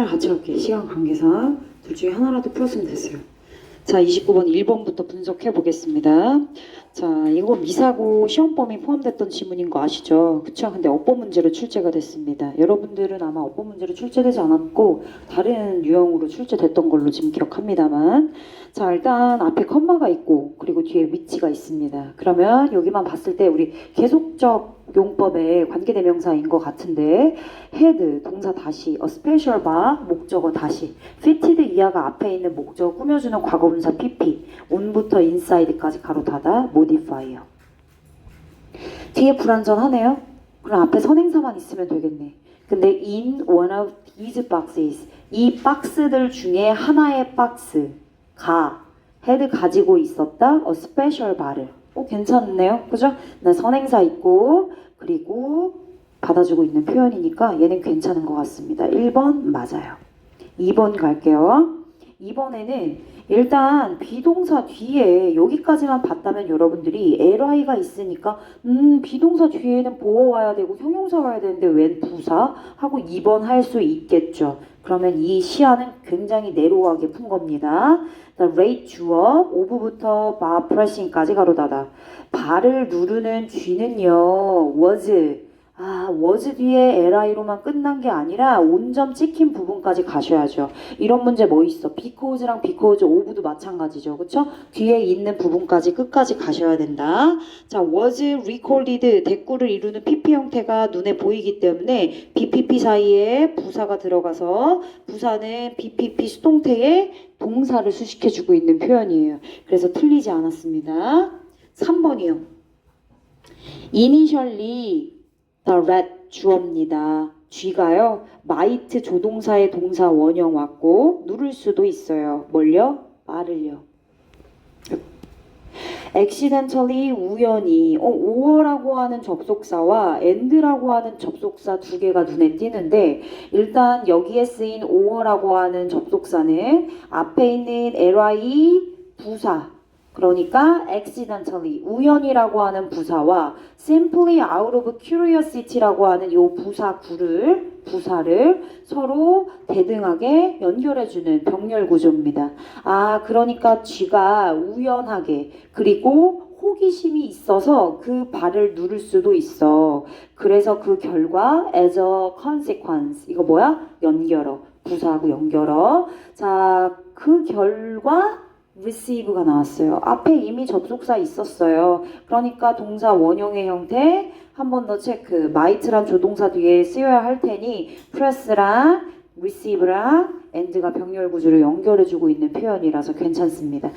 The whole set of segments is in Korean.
하나를 같이 할게. 시간 관계상 둘 중에 하나라도 풀었으면 됐어요. 자, 29번 1번부터 분석해 보겠습니다. 자, 이거 미사고 시험 범위 포함됐던 지문인 거 아시죠? 그쵸? 근데 어법 문제로 출제가 됐습니다. 여러분들은 아마 어법 문제로 출제되지 않았고 다른 유형으로 출제됐던 걸로 지금 기억합니다만, 자, 일단 앞에 컴마가 있고 그리고 뒤에 위치가 있습니다. 그러면 여기만 봤을 때 우리 계속적 용법의 관계대명사인 것 같은데, had 동사 다시, a special bar 목적어 다시, fitted 이하가 앞에 있는 목적어 꾸며주는 과거분사 pp, on부터 inside까지 가로 닫아 modifier. 뒤에 불완전하네요. 그럼 앞에 선행사만 있으면 되겠네. 근데 in one of these boxes, 이 박스들 중에 하나의 박스가 had 가지고 있었다 a special bar을. 괜찮네요. 그죠? 나 선행사 있고 그리고 받아주고 있는 표현이니까 얘는 괜찮은 것 같습니다. 1번 맞아요. 2번 갈게요. 2번에는 일단 비동사 뒤에 여기까지만 봤다면 여러분들이 li가 있으니까 비동사 뒤에는 보어 와야 되고 형용사 와야 되는데 웬 부사? 하고 2번 할 수 있겠죠. 그러면 이 시야는 굉장히 내로하게 푼 겁니다. rate 주어, 오브부터 바 프레싱까지 가로 닫아. 발을 누르는 쥐는요, was 뒤에 li로만 끝난 게 아니라 온점 찍힌 부분까지 가셔야죠. 이런 문제 뭐 있어? because랑 because of도 마찬가지죠. 그쵸? 뒤에 있는 부분까지 끝까지 가셔야 된다. 자, was recorded 대꾸를 이루는 pp 형태가 눈에 보이기 때문에 bpp 사이에 부사가 들어가서 부사는 bpp 수동태에 동사를 수식해주고 있는 표현이에요. 그래서 틀리지 않았습니다. 3번이요. initially the rat 주어입니다. 쥐가요. might 조동사의 동사 원형 왔고 누를 수도 있어요. 뭘요? 말을요. accidentally 우연히 or라고 하는 접속사와 and라고 하는 접속사 두 개가 눈에 띄는데, 일단 여기에 쓰인 or라고 하는 접속사는 앞에 있는 ly 부사, 그러니까 accidentally 우연이라고 하는 부사와 simply out of curiosity라고 하는 이 부사를 서로 대등하게 연결해주는 병렬 구조입니다. 그러니까 쥐가 우연하게 그리고 호기심이 있어서 그 발을 누를 수도 있어. 그래서 그 결과 as a consequence, 이거 뭐야? 연결어. 부사하고 연결어. 자, 그 결과 receive가 나왔어요. 앞에 이미 접속사 있었어요. 그러니까 동사 원형의 형태 한 번 더 체크. might란 조동사 뒤에 쓰여야 할 테니 press랑 receive랑 and가 병렬 구조를 연결해주고 있는 표현이라서 괜찮습니다.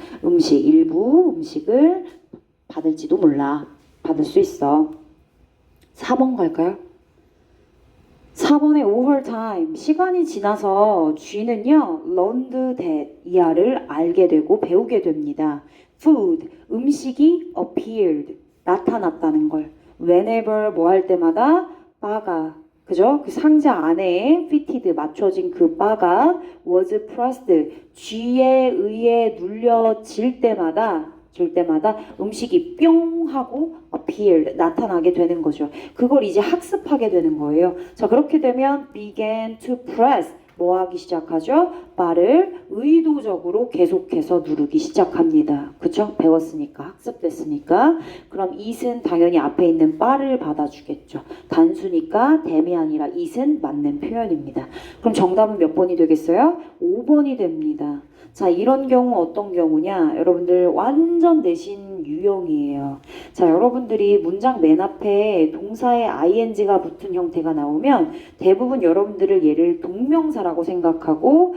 일부 음식을 받을지도 몰라. 받을 수 있어. 4번 갈까요? 4번의 overtime, 시간이 지나서 쥐는요, learned that, 이하를 알게 되고 배우게 됩니다. food, 음식이 appeared, 나타났다는 걸. whenever, 뭐 할 때마다, 바가, 그죠? 그 상자 안에 fitted, 맞춰진 그 바가 was pressed, 쥐에 의해 눌려질 때마다 음식이 뿅 하고 appeared, 나타나게 되는 거죠. 그걸 이제 학습하게 되는 거예요. 자, 그렇게 되면 began to press, 뭐 하기 시작하죠? 바를 의도적으로 계속해서 누르기 시작합니다. 그쵸? 배웠으니까, 학습됐으니까. 그럼 it은 당연히 앞에 있는 바를 받아주겠죠. 단수니까 댐이 아니라 it은 맞는 표현입니다. 그럼 정답은 몇 번이 되겠어요? 5번이 됩니다. 자, 이런 경우 어떤 경우냐? 여러분들 완전 내신 유형이에요. 자, 여러분들이 문장 맨 앞에 동사에 ing가 붙은 형태가 나오면 대부분 여러분들을 얘를 동명사라고 생각하고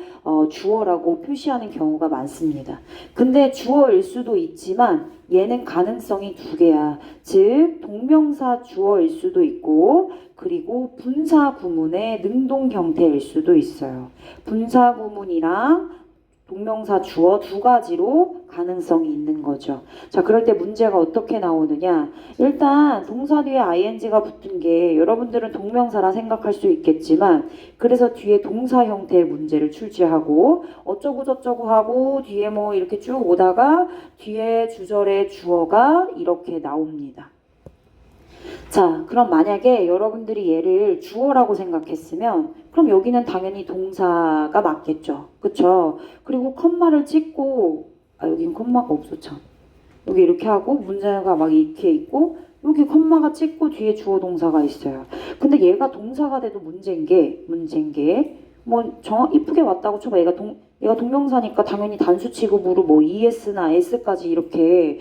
주어라고 표시하는 경우가 많습니다. 근데 주어일 수도 있지만 얘는 가능성이 두 개야. 즉 동명사 주어일 수도 있고 그리고 분사 구문의 능동 형태일 수도 있어요. 분사 구문이랑 동명사 주어 두 가지로 가능성이 있는 거죠. 자, 그럴 때 문제가 어떻게 나오느냐? 일단 동사 뒤에 ing가 붙은 게 여러분들은 동명사라 생각할 수 있겠지만, 그래서 뒤에 동사 형태의 문제를 출제하고 어쩌고 저쩌고 하고 뒤에 뭐 이렇게 쭉 오다가 뒤에 주절의 주어가 이렇게 나옵니다. 자, 그럼 만약에 여러분들이 얘를 주어라고 생각했으면 그럼 여기는 당연히 동사가 맞겠죠. 그쵸? 그리고 컴마를 찍고, 여긴 컴마가 없어, 참. 여기 이렇게 하고, 문제가 막 이렇게 있고, 여기 컴마가 찍고 뒤에 주어 동사가 있어요. 근데 얘가 동사가 돼도 문제인 게, 이쁘게 왔다고 쳐봐. 얘가 동명사니까 당연히 단수 취급으로 뭐 ES나 S까지 이렇게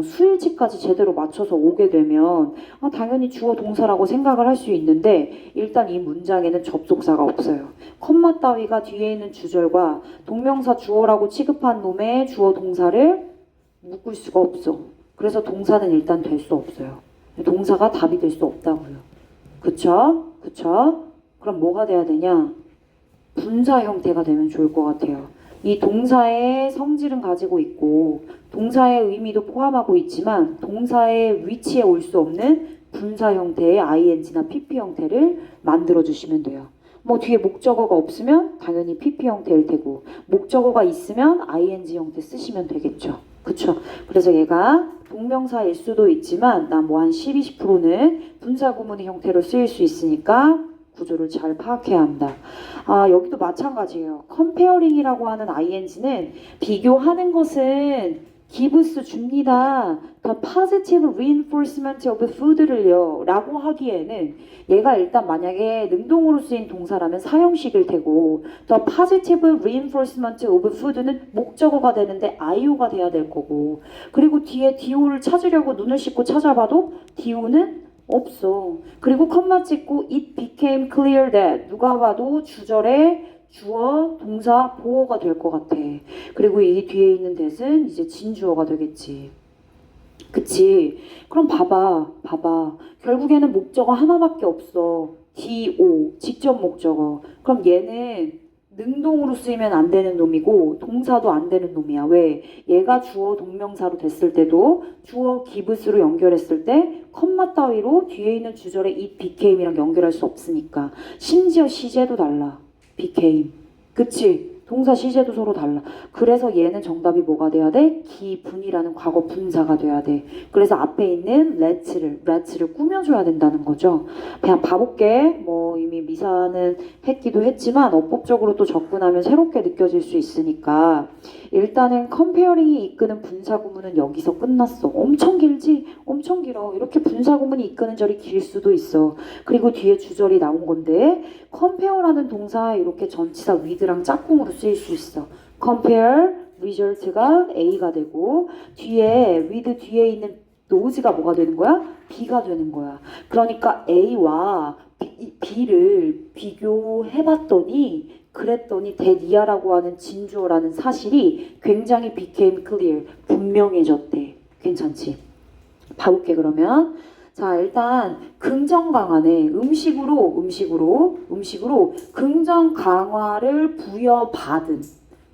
수일치까지 제대로 맞춰서 오게 되면 당연히 주어 동사라고 생각을 할 수 있는데 일단 이 문장에는 접속사가 없어요. 컴마 따위가 뒤에 있는 주절과 동명사 주어라고 취급한 놈의 주어 동사를 묶을 수가 없어. 그래서 동사는 일단 될 수 없어요. 동사가 답이 될 수 없다고요. 그쵸? 그럼 뭐가 돼야 되냐? 분사 형태가 되면 좋을 것 같아요. 이 동사의 성질은 가지고 있고 동사의 의미도 포함하고 있지만 동사의 위치에 올 수 없는 분사 형태의 ing나 pp 형태를 만들어 주시면 돼요. 뭐 뒤에 목적어가 없으면 당연히 pp 형태일 테고 목적어가 있으면 ing 형태 쓰시면 되겠죠. 그쵸? 그래서 얘가 동명사일 수도 있지만 난 뭐 한 10, 20%는 분사 구문의 형태로 쓰일 수 있으니까 구조를 잘 파악해야 한다. 여기도 마찬가지예요. comparing이라고 하는 ing는 비교하는 것은 gives 줍니다. The positive reinforcement of food를요 라고 하기에는 얘가 일단 만약에 능동으로 쓰인 동사라면 사형식일 테고 The positive reinforcement of food는 목적어가 되는데 IO가 돼야 될 거고 그리고 뒤에 DO를 찾으려고 눈을 씻고 찾아봐도 DO는 없어. 그리고 컴마 찍고 it became clear that 누가 봐도 주절에 주어, 동사, 보어가 될 것 같아. 그리고 이 뒤에 있는 that은 이제 진주어가 되겠지. 그치? 그럼 봐봐. 결국에는 목적어 하나밖에 없어. do, 직접 목적어. 그럼 얘는 능동으로 쓰이면 안 되는 놈이고 동사도 안 되는 놈이야. 왜? 얘가 주어 동명사로 됐을 때도 주어 gives로 연결했을 때 컴마 따위로 뒤에 있는 주절에 it became이랑 연결할 수 없으니까 심지어 시제도 달라. became. 그치? 동사 시제도 서로 달라. 그래서 얘는 정답이 뭐가 돼야 돼? 기분이라는 과거 분사가 돼야 돼. 그래서 앞에 있는 let's를 꾸며줘야 된다는 거죠. 그냥 봐볼게. 뭐 이미 미사는 했기도 했지만 어법적으로 또 접근하면 새롭게 느껴질 수 있으니까 일단은 comparing이 이끄는 분사 구문은 여기서 끝났어. 엄청 길지? 엄청 길어. 이렇게 분사 구문이 이끄는 절이 길 수도 있어. 그리고 뒤에 주절이 나온 건데 compare라는 동사 이렇게 전치사 with랑 짝꿍으로 쓰일 수 있어. compare, result가 A가 되고 뒤에 with 뒤에 있는 nose가 뭐가 되는 거야? B가 되는 거야. 그러니까 A와 B를 비교해봤더니 그랬더니 that이야라고 하는 진주어라는 사실이 굉장히 became clear, 분명해졌대. 괜찮지? 봐볼게 그러면. 자 일단 긍정 강화네. 음식으로 긍정 강화를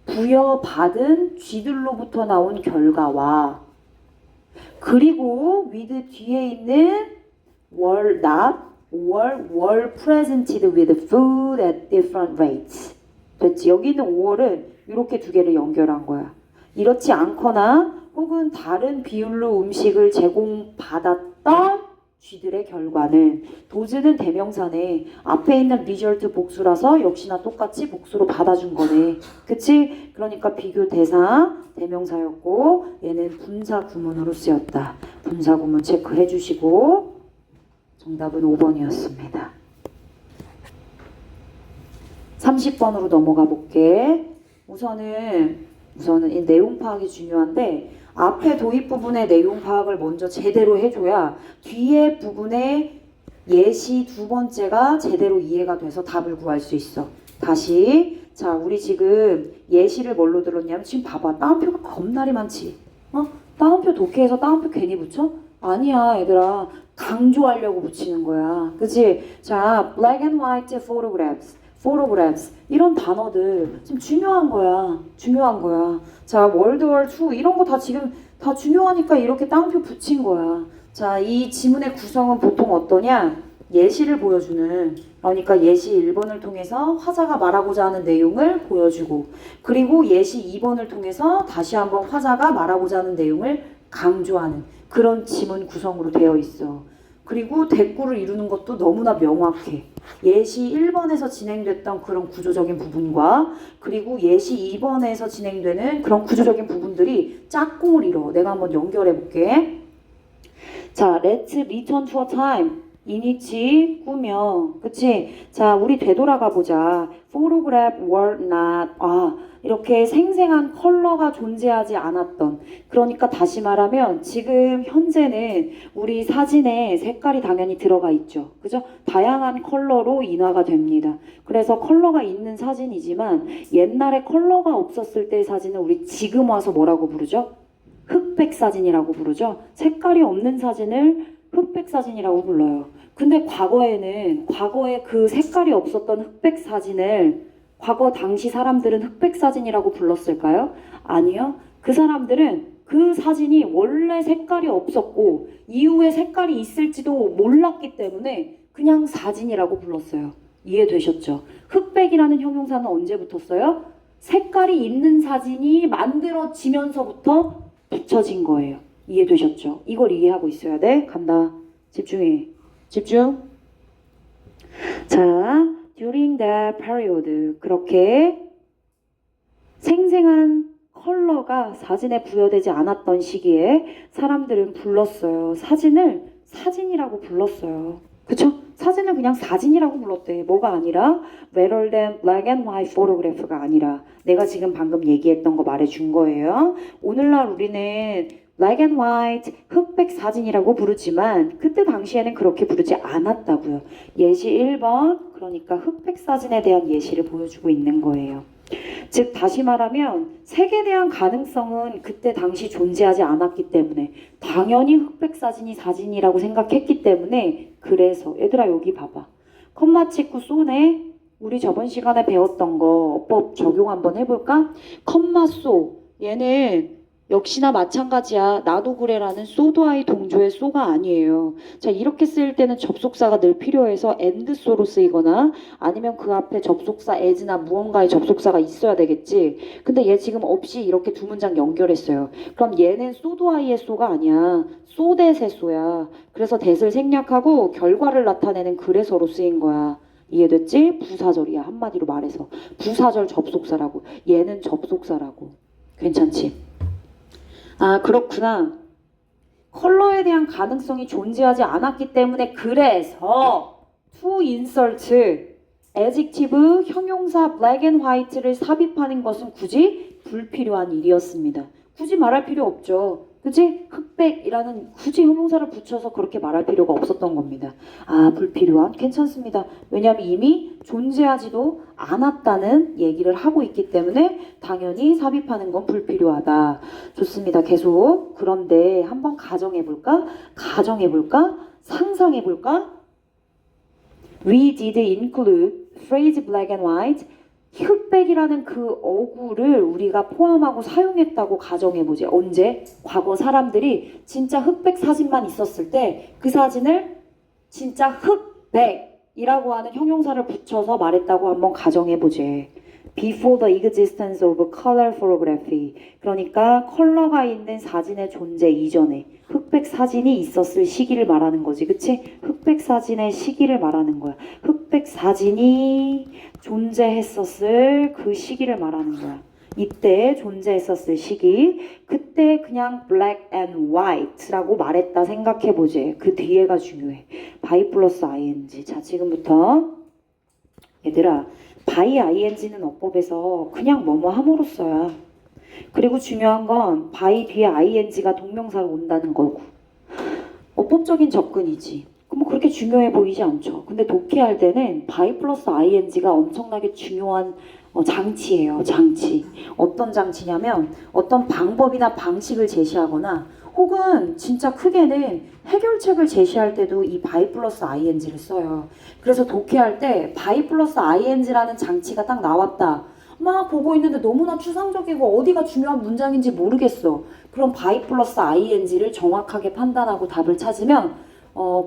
부여받은 쥐들로부터 나온 결과와 그리고 with 뒤에 있는 were presented with food at different rates. 됐지? 여기 있는 5월은 이렇게 두 개를 연결한 거야. 이렇지 않거나 혹은 다른 비율로 음식을 제공받았던 쥐들의 결과는 도즈는 대명사네. 앞에 있는 result 복수라서 역시나 똑같이 복수로 받아준 거네. 그치? 그러니까 비교 대사 대명사였고 얘는 분사 구문으로 쓰였다. 분사 구문 체크해 주시고 정답은 5번이었습니다. 30번으로 넘어가 볼게. 우선은 이 내용 파악이 중요한데 앞에 도입 부분의 내용 파악을 먼저 제대로 해줘야 뒤에 부분의 예시 두 번째가 제대로 이해가 돼서 답을 구할 수 있어. 다시 자 우리 지금 예시를 뭘로 들었냐면 지금 봐봐. 따옴표가 겁나리 많지. 따옴표 독해해서 따옴표 괜히 붙여? 아니야 얘들아. 강조하려고 붙이는 거야. 그치? 자 black and white photographs 이런 단어들 지금 중요한 거야. 자 월드 워 2 이런 거 다 지금 다 중요하니까 이렇게 따옴표 붙인 거야. 자 이 지문의 구성은 보통 어떠냐? 예시를 보여주는 그러니까 예시 1번을 통해서 화자가 말하고자 하는 내용을 보여주고 그리고 예시 2번을 통해서 다시 한번 화자가 말하고자 하는 내용을 강조하는 그런 지문 구성으로 되어 있어. 그리고 대꾸를 이루는 것도 너무나 명확해. 예시 1번에서 진행됐던 그런 구조적인 부분과 그리고 예시 2번에서 진행되는 그런 구조적인 부분들이 짝꿍을 이뤄. 내가 한번 연결해 볼게. 자, let's return to a time. 이니치 꾸며. 그치? 자, 우리 되돌아가 보자. photograph were not. 이렇게 생생한 컬러가 존재하지 않았던. 그러니까 다시 말하면 지금 현재는 우리 사진에 색깔이 당연히 들어가 있죠. 그죠? 다양한 컬러로 인화가 됩니다. 그래서 컬러가 있는 사진이지만 옛날에 컬러가 없었을 때의 사진은 우리 지금 와서 뭐라고 부르죠? 흑백 사진이라고 부르죠. 색깔이 없는 사진을 흑백 사진이라고 불러요. 근데 과거에 그 색깔이 없었던 흑백 사진을 과거 당시 사람들은 흑백 사진이라고 불렀을까요? 아니요. 그 사람들은 그 사진이 원래 색깔이 없었고 이후에 색깔이 있을지도 몰랐기 때문에 그냥 사진이라고 불렀어요. 이해되셨죠? 흑백이라는 형용사는 언제 붙었어요? 색깔이 있는 사진이 만들어지면서부터 붙여진 거예요. 이해되셨죠? 이걸 이해하고 있어야 돼. 간다. 집중해. 집중. 자, during that period. 그렇게 생생한 컬러가 사진에 부여되지 않았던 시기에 사람들은 불렀어요. 사진을 사진이라고 불렀어요. 그쵸? 사진을 그냥 사진이라고 불렀대. 뭐가 아니라 rather than black and white photograph가 아니라 내가 지금 방금 얘기했던 거 말해준 거예요. 오늘날 우리는 black and white 흑백 사진이라고 부르지만 그때 당시에는 그렇게 부르지 않았다고요. 예시 1번 그러니까 흑백 사진에 대한 예시를 보여주고 있는 거예요. 즉 다시 말하면 색에 대한 가능성은 그때 당시 존재하지 않았기 때문에 당연히 흑백 사진이 사진이라고 생각했기 때문에 그래서 얘들아 여기 봐봐. 컴마 찍고 쏘네. 우리 저번 시간에 배웠던 거 어법 적용 한번 해볼까? 컴마 쏘 얘는 역시나 마찬가지야. 나도 그래라는 소도아이 동조의 소가 아니에요. 자, 이렇게 쓰일 때는 접속사가 늘 필요해서 and so로 쓰이거나 아니면 그 앞에 접속사 as나 무언가의 접속사가 있어야 되겠지. 근데 얘 지금 없이 이렇게 두 문장 연결했어요. 그럼 얘는 소도아이의 소가 아니야. 소댓의 소야. 그래서 that을 생략하고 결과를 나타내는 그래서로 쓰인 거야. 이해됐지? 부사절이야. 한마디로 말해서. 부사절 접속사라고. 얘는 접속사라고. 괜찮지? 아, 그렇구나. 컬러에 대한 가능성이 존재하지 않았기 때문에 그래서 to insert adjective 형용사 black and white를 삽입하는 것은 굳이 불필요한 일이었습니다. 굳이 말할 필요 없죠. 그치? 흑백이라는 굳이 형용사를 붙여서 그렇게 말할 필요가 없었던 겁니다. 아, 불필요한? 괜찮습니다. 왜냐하면 이미 존재하지도 않았다는 얘기를 하고 있기 때문에 당연히 삽입하는 건 불필요하다. 좋습니다. 계속. 그런데 한번 가정해볼까? 상상해볼까? We did include phrase black and white. 흑백이라는 그 어구를 우리가 포함하고 사용했다고 가정해보지. 언제? 과거 사람들이 진짜 흑백 사진만 있었을 때 그 사진을 진짜 흑백이라고 하는 형용사를 붙여서 말했다고 한번 가정해보지. Before the existence of color photography. 그러니까 컬러가 있는 사진의 존재 이전에 흑백 사진이 있었을 시기를 말하는 거지. 그치? 흑백 사진의 시기를 말하는 거야. 흑백 사진이 존재했었을 그 시기를 말하는 거야. 이때 존재했었을 시기. 그때 그냥 black and white라고 말했다 생각해보지. 그 뒤에가 중요해. by 플러스 ing. 자, 지금부터 얘들아 by ing는 어법에서 그냥 뭐뭐 함으로써야. 그리고 중요한 건 by 뒤에 ing가 동명사로 온다는 거고. 어법적인 접근이지. 그럼 그렇게 중요해 보이지 않죠. 근데 독해할 때는 by 플러스 ing가 엄청나게 중요한 장치예요. 장치. 어떤 장치냐면 어떤 방법이나 방식을 제시하거나 혹은 진짜 크게는 해결책을 제시할 때도 이 by 플러스 ing를 써요. 그래서 독해할 때 by 플러스 ing라는 장치가 딱 나왔다. 막 보고 있는데 너무나 추상적이고 어디가 중요한 문장인지 모르겠어. 그럼 by 플러스 ing를 정확하게 판단하고 답을 찾으면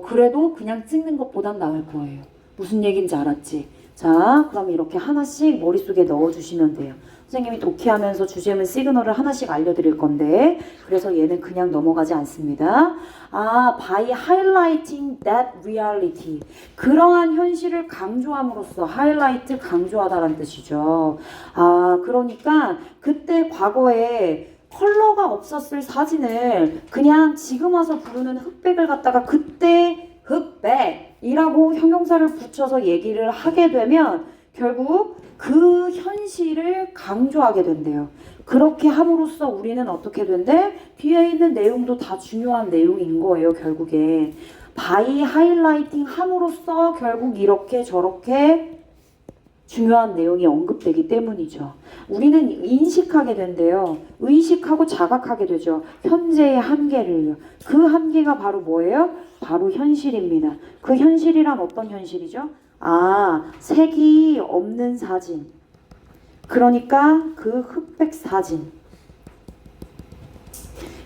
그래도 그냥 찍는 것보단 나을 거예요. 무슨 얘기인지 알았지? 자, 그럼 이렇게 하나씩 머릿속에 넣어주시면 돼요. 선생님이 독해하면서 주제문 시그널을 하나씩 알려드릴 건데 그래서 얘는 그냥 넘어가지 않습니다. 아, by highlighting that reality. 그러한 현실을 강조함으로써 highlight 강조하다라는 뜻이죠. 아, 그러니까 그때 과거에 컬러가 없었을 사진을 그냥 지금 와서 부르는 흑백을 갖다가 그때 흑백이라고 형용사를 붙여서 얘기를 하게 되면 결국 그 현실을 강조하게 된대요. 그렇게 함으로써 우리는 어떻게 된대? 뒤에 있는 내용도 다 중요한 내용인 거예요, 결국에. by highlighting 함으로써 결국 이렇게 저렇게 중요한 내용이 언급되기 때문이죠. 우리는 인식하게 된대요. 의식하고 자각하게 되죠. 현재의 한계를요. 그 한계가 바로 뭐예요? 바로 현실입니다. 그 현실이란 어떤 현실이죠? 아, 색이 없는 사진. 그러니까 그 흑백 사진.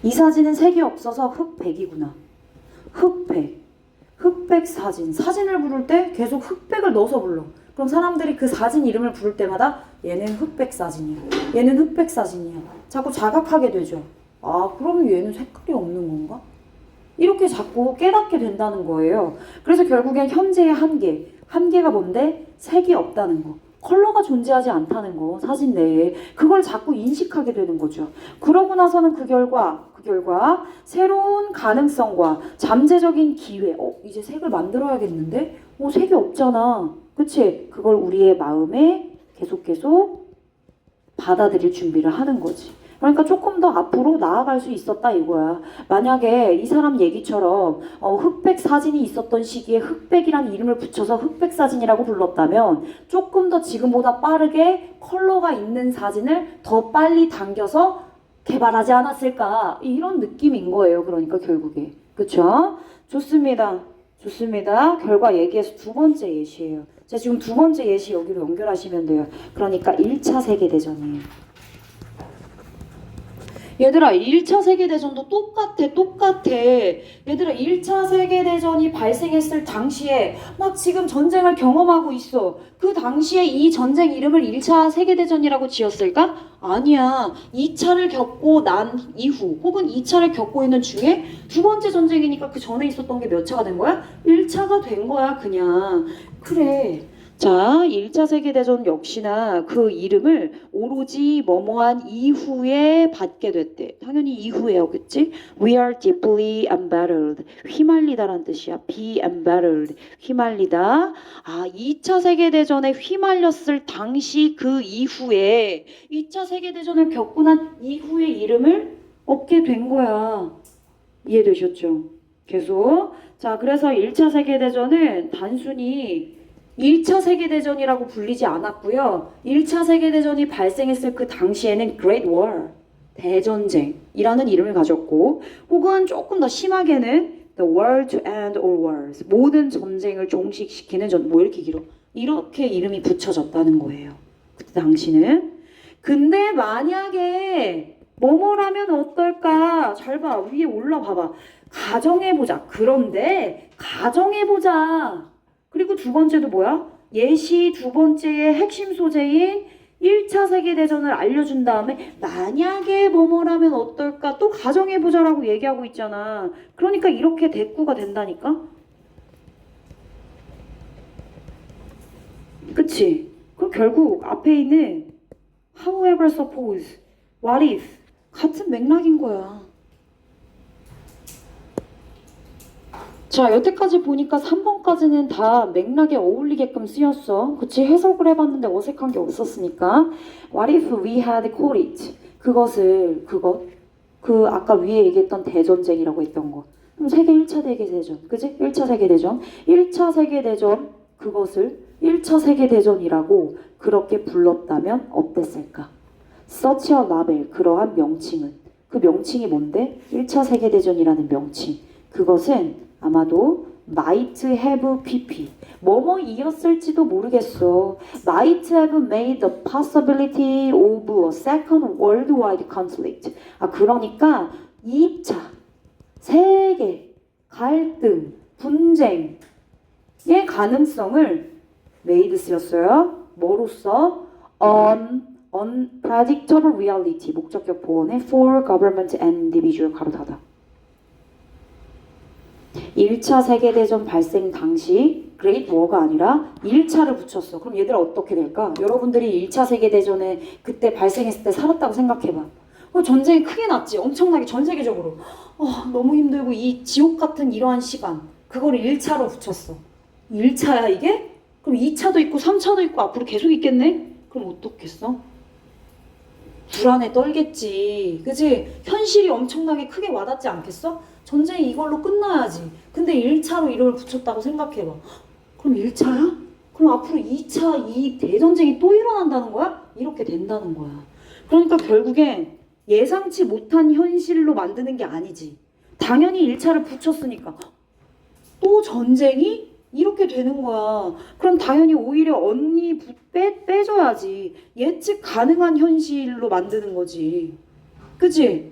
이 사진은 색이 없어서 흑백이구나. 흑백. 흑백 사진. 사진을 부를 때 계속 흑백을 넣어서 불러. 그럼 사람들이 그 사진 이름을 부를 때마다 얘는 흑백 사진이야. 얘는 흑백 사진이야. 자꾸 자각하게 되죠. 아, 그러면 얘는 색깔이 없는 건가? 이렇게 자꾸 깨닫게 된다는 거예요. 그래서 결국엔 현재의 한계. 한계가 뭔데? 색이 없다는 거. 컬러가 존재하지 않다는 거. 사진 내에. 그걸 자꾸 인식하게 되는 거죠. 그러고 나서는 그 결과 새로운 가능성과 잠재적인 기회. 이제 색을 만들어야겠는데? 색이 없잖아. 그치? 그걸 우리의 마음에 계속 받아들일 준비를 하는 거지. 그러니까 조금 더 앞으로 나아갈 수 있었다 이거야. 만약에 이 사람 얘기처럼 흑백 사진이 있었던 시기에 흑백이라는 이름을 붙여서 흑백 사진이라고 불렀다면 조금 더 지금보다 빠르게 컬러가 있는 사진을 더 빨리 당겨서 개발하지 않았을까, 이런 느낌인 거예요. 그러니까 결국에. 그쵸? 좋습니다. 결과 얘기해서 두 번째 예시예요. 자, 지금 두 번째 예시 여기로 연결하시면 돼요. 그러니까 1차 세계대전이에요. 얘들아, 1차 세계대전도 똑같아. 얘들아, 1차 세계대전이 발생했을 당시에 막 지금 전쟁을 경험하고 있어. 그 당시에 이 전쟁 이름을 1차 세계대전이라고 지었을까? 아니야. 2차를 겪고 난 이후 혹은 2차를 겪고 있는 중에 두 번째 전쟁이니까 그 전에 있었던 게 몇 차가 된 거야? 1차가 된 거야, 그냥. 그래. 자, 1차 세계대전 역시나 그 이름을 오로지 뭐뭐한 이후에 받게 됐대. 당연히 이후에요, 그치? We are deeply embattled. 휘말리다란 뜻이야. be embattled. 휘말리다. 아, 2차 세계대전에 휘말렸을 당시 그 이후에 2차 세계대전을 겪고 난 이후의 이름을 얻게 된 거야. 이해되셨죠? 계속. 자, 그래서 1차 세계대전은 단순히 1차 세계대전이라고 불리지 않았고요. 1차 세계대전이 발생했을 그 당시에는 Great War, 대전쟁이라는 이름을 가졌고, 혹은 조금 더 심하게는 The War to End All Wars, 모든 전쟁을 종식시키는 뭐 이렇게 길어? 이렇게 이름이 붙여졌다는 거예요. 그때 당시는. 근데 만약에 뭐뭐라면 어떨까? 잘 봐. 위에 올라봐봐. 가정해보자. 그런데 가정해보자. 그리고 두 번째도 뭐야? 예시 두 번째의 핵심 소재인 1차 세계대전을 알려준 다음에 만약에 뭐뭐라면 어떨까? 또 가정해보자라고 얘기하고 있잖아. 그러니까 이렇게 대꾸가 된다니까? 그치? 그럼 결국 앞에 있는 however suppose, what if 같은 맥락인 거야. 자, 여태까지 보니까 3번까지는 다 맥락에 어울리게끔 쓰였어. 그치? 해석을 해봤는데 어색한 게 없었으니까. What if we had called it? 그 아까 위에 얘기했던 대전쟁이라고 했던 거. 그럼 세계 1차 세계대전. 그치? 1차 세계대전. 1차 세계대전, 그것을 1차 세계대전이라고 그렇게 불렀다면 어땠을까? Such a label, 그러한 명칭은. 그 명칭이 뭔데? 1차 세계대전이라는 명칭. 그것은 아마도 might have pp 뭐뭐이었을지도 모르겠어. might have made the possibility of a second worldwide conflict. 아, 그러니까 2차 세계 갈등 분쟁의 가능성을 made 쓰였어요. 뭐로써? unpredictable reality 목적격 보호네 for government and individual 가로 닫아. 1차 세계대전 발생 당시 Great War가 아니라 1차를 붙였어. 그럼 얘들아 어떻게 될까? 여러분들이 1차 세계대전에 그때 발생했을 때 살았다고 생각해봐. 전쟁이 크게 났지. 엄청나게 전 세계적으로. 너무 힘들고 이 지옥 같은 이러한 시간. 그거를 1차로 붙였어. 1차야 이게? 그럼 2차도 있고 3차도 있고 앞으로 계속 있겠네? 그럼 어떻겠어? 불안에 떨겠지. 그치? 현실이 엄청나게 크게 와닿지 않겠어? 전쟁이 이걸로 끝나야지. 근데 1차로 이걸 붙였다고 생각해봐. 그럼 1차야? 그럼 앞으로 2차 이 대전쟁이 또 일어난다는 거야? 이렇게 된다는 거야. 그러니까 결국엔 예상치 못한 현실로 만드는 게 아니지. 당연히 1차를 붙였으니까 또 전쟁이 이렇게 되는 거야. 그럼 당연히 오히려 언니 빼줘야지. 예측 가능한 현실로 만드는 거지. 그치?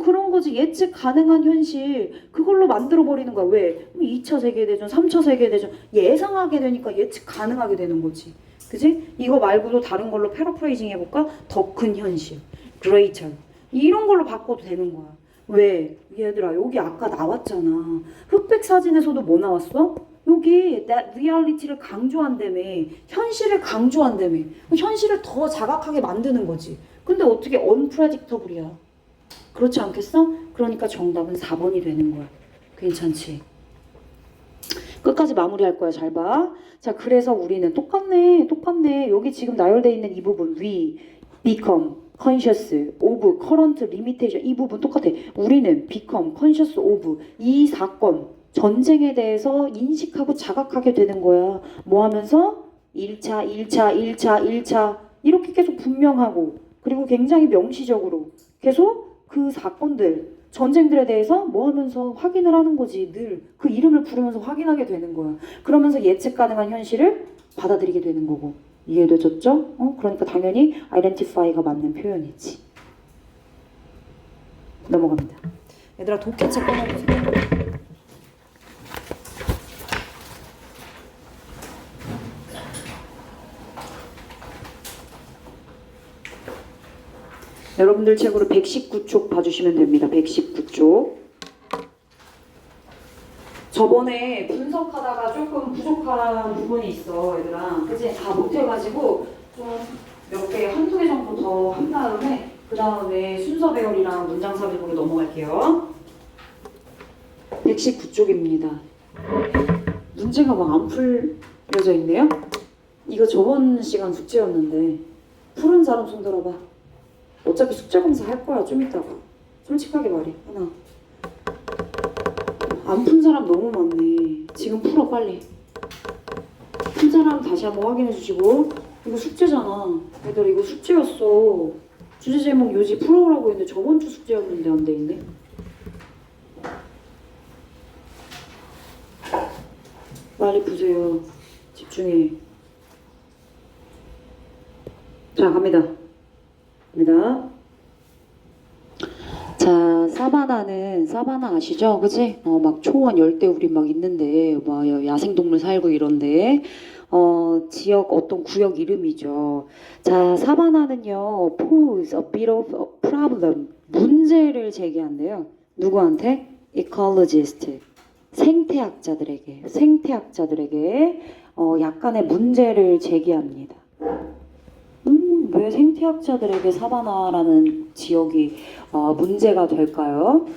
그런 거지. 예측 가능한 현실. 그걸로 만들어버리는 거야. 왜? 2차 세계대전, 3차 세계대전 예상하게 되니까 예측 가능하게 되는 거지. 그치? 이거 말고도 다른 걸로 패러프레이징 해볼까? 더 큰 현실. greater. 이런 걸로 바꿔도 되는 거야. 왜? 얘들아 여기 아까 나왔잖아. 흑백 사진에서도 뭐 나왔어? 여기 that reality를 강조한다며. 현실을 강조한다며. 현실을 더 자각하게 만드는 거지. 근데 어떻게 unpredictable이야. 그렇지 않겠어? 그러니까 정답은 4번이 되는 거야. 괜찮지? 끝까지 마무리할 거야. 잘 봐. 자, 그래서 우리는 똑같네. 여기 지금 나열되어 있는 이 부분 we, become, conscious, of, current, limitation 이 부분 똑같아. 우리는 become, conscious, of 이 사건, 전쟁에 대해서 인식하고 자각하게 되는 거야. 뭐 하면서? 1차 이렇게 계속 분명하고 그리고 굉장히 명시적으로 계속 그 사건들, 전쟁들에 대해서 뭐 하면서 확인을 하는 거지. 늘 그 이름을 부르면서 확인하게 되는 거야. 그러면서 예측 가능한 현실을 받아들이게 되는 거고. 이해되셨죠? 그러니까 당연히 identify가 맞는 표현이지. 넘어갑니다. 얘들아 독해책 꺼내보세요. 여러분들 책으로 119쪽 봐주시면 됩니다. 119쪽. 저번에 분석하다가 조금 부족한 부분이 있어, 얘들아. 그치? 다 못해가지고 좀 몇 개, 한두 개 정도 더 한 다음에 그 다음에 순서 배열이랑 문장 삽입으로 넘어갈게요. 119쪽입니다. 문제가 막 안 풀려져 있네요? 이거 저번 시간 숙제였는데 푸른 사람 손 들어봐. 어차피 숙제 검사 할 거야 좀 이따가. 솔직하게 말해. 하나. 안 푼 사람 너무 많네. 지금 풀어 빨리. 푼 사람 다시 한번 확인해 주시고. 이거 숙제잖아. 얘들아 이거 숙제였어. 주제 제목 요지 풀어오라고 했는데 저번 주 숙제였는데 안 돼 있네. 빨리 푸세요. 집중해. 자 갑니다. 자, 사바나 아시죠? 그치? 막 초원 열대우리 막 있는데, 막 야생동물 살고 이런데, 지역 어떤 구역 이름이죠. 자, 사바나는요, pose a bit of a problem. 문제를 제기한대요. 누구한테? ecologist. 생태학자들에게 약간의 문제를 제기합니다. 왜 생태학자들에게 사바나라는 지역이 문제가 될까요?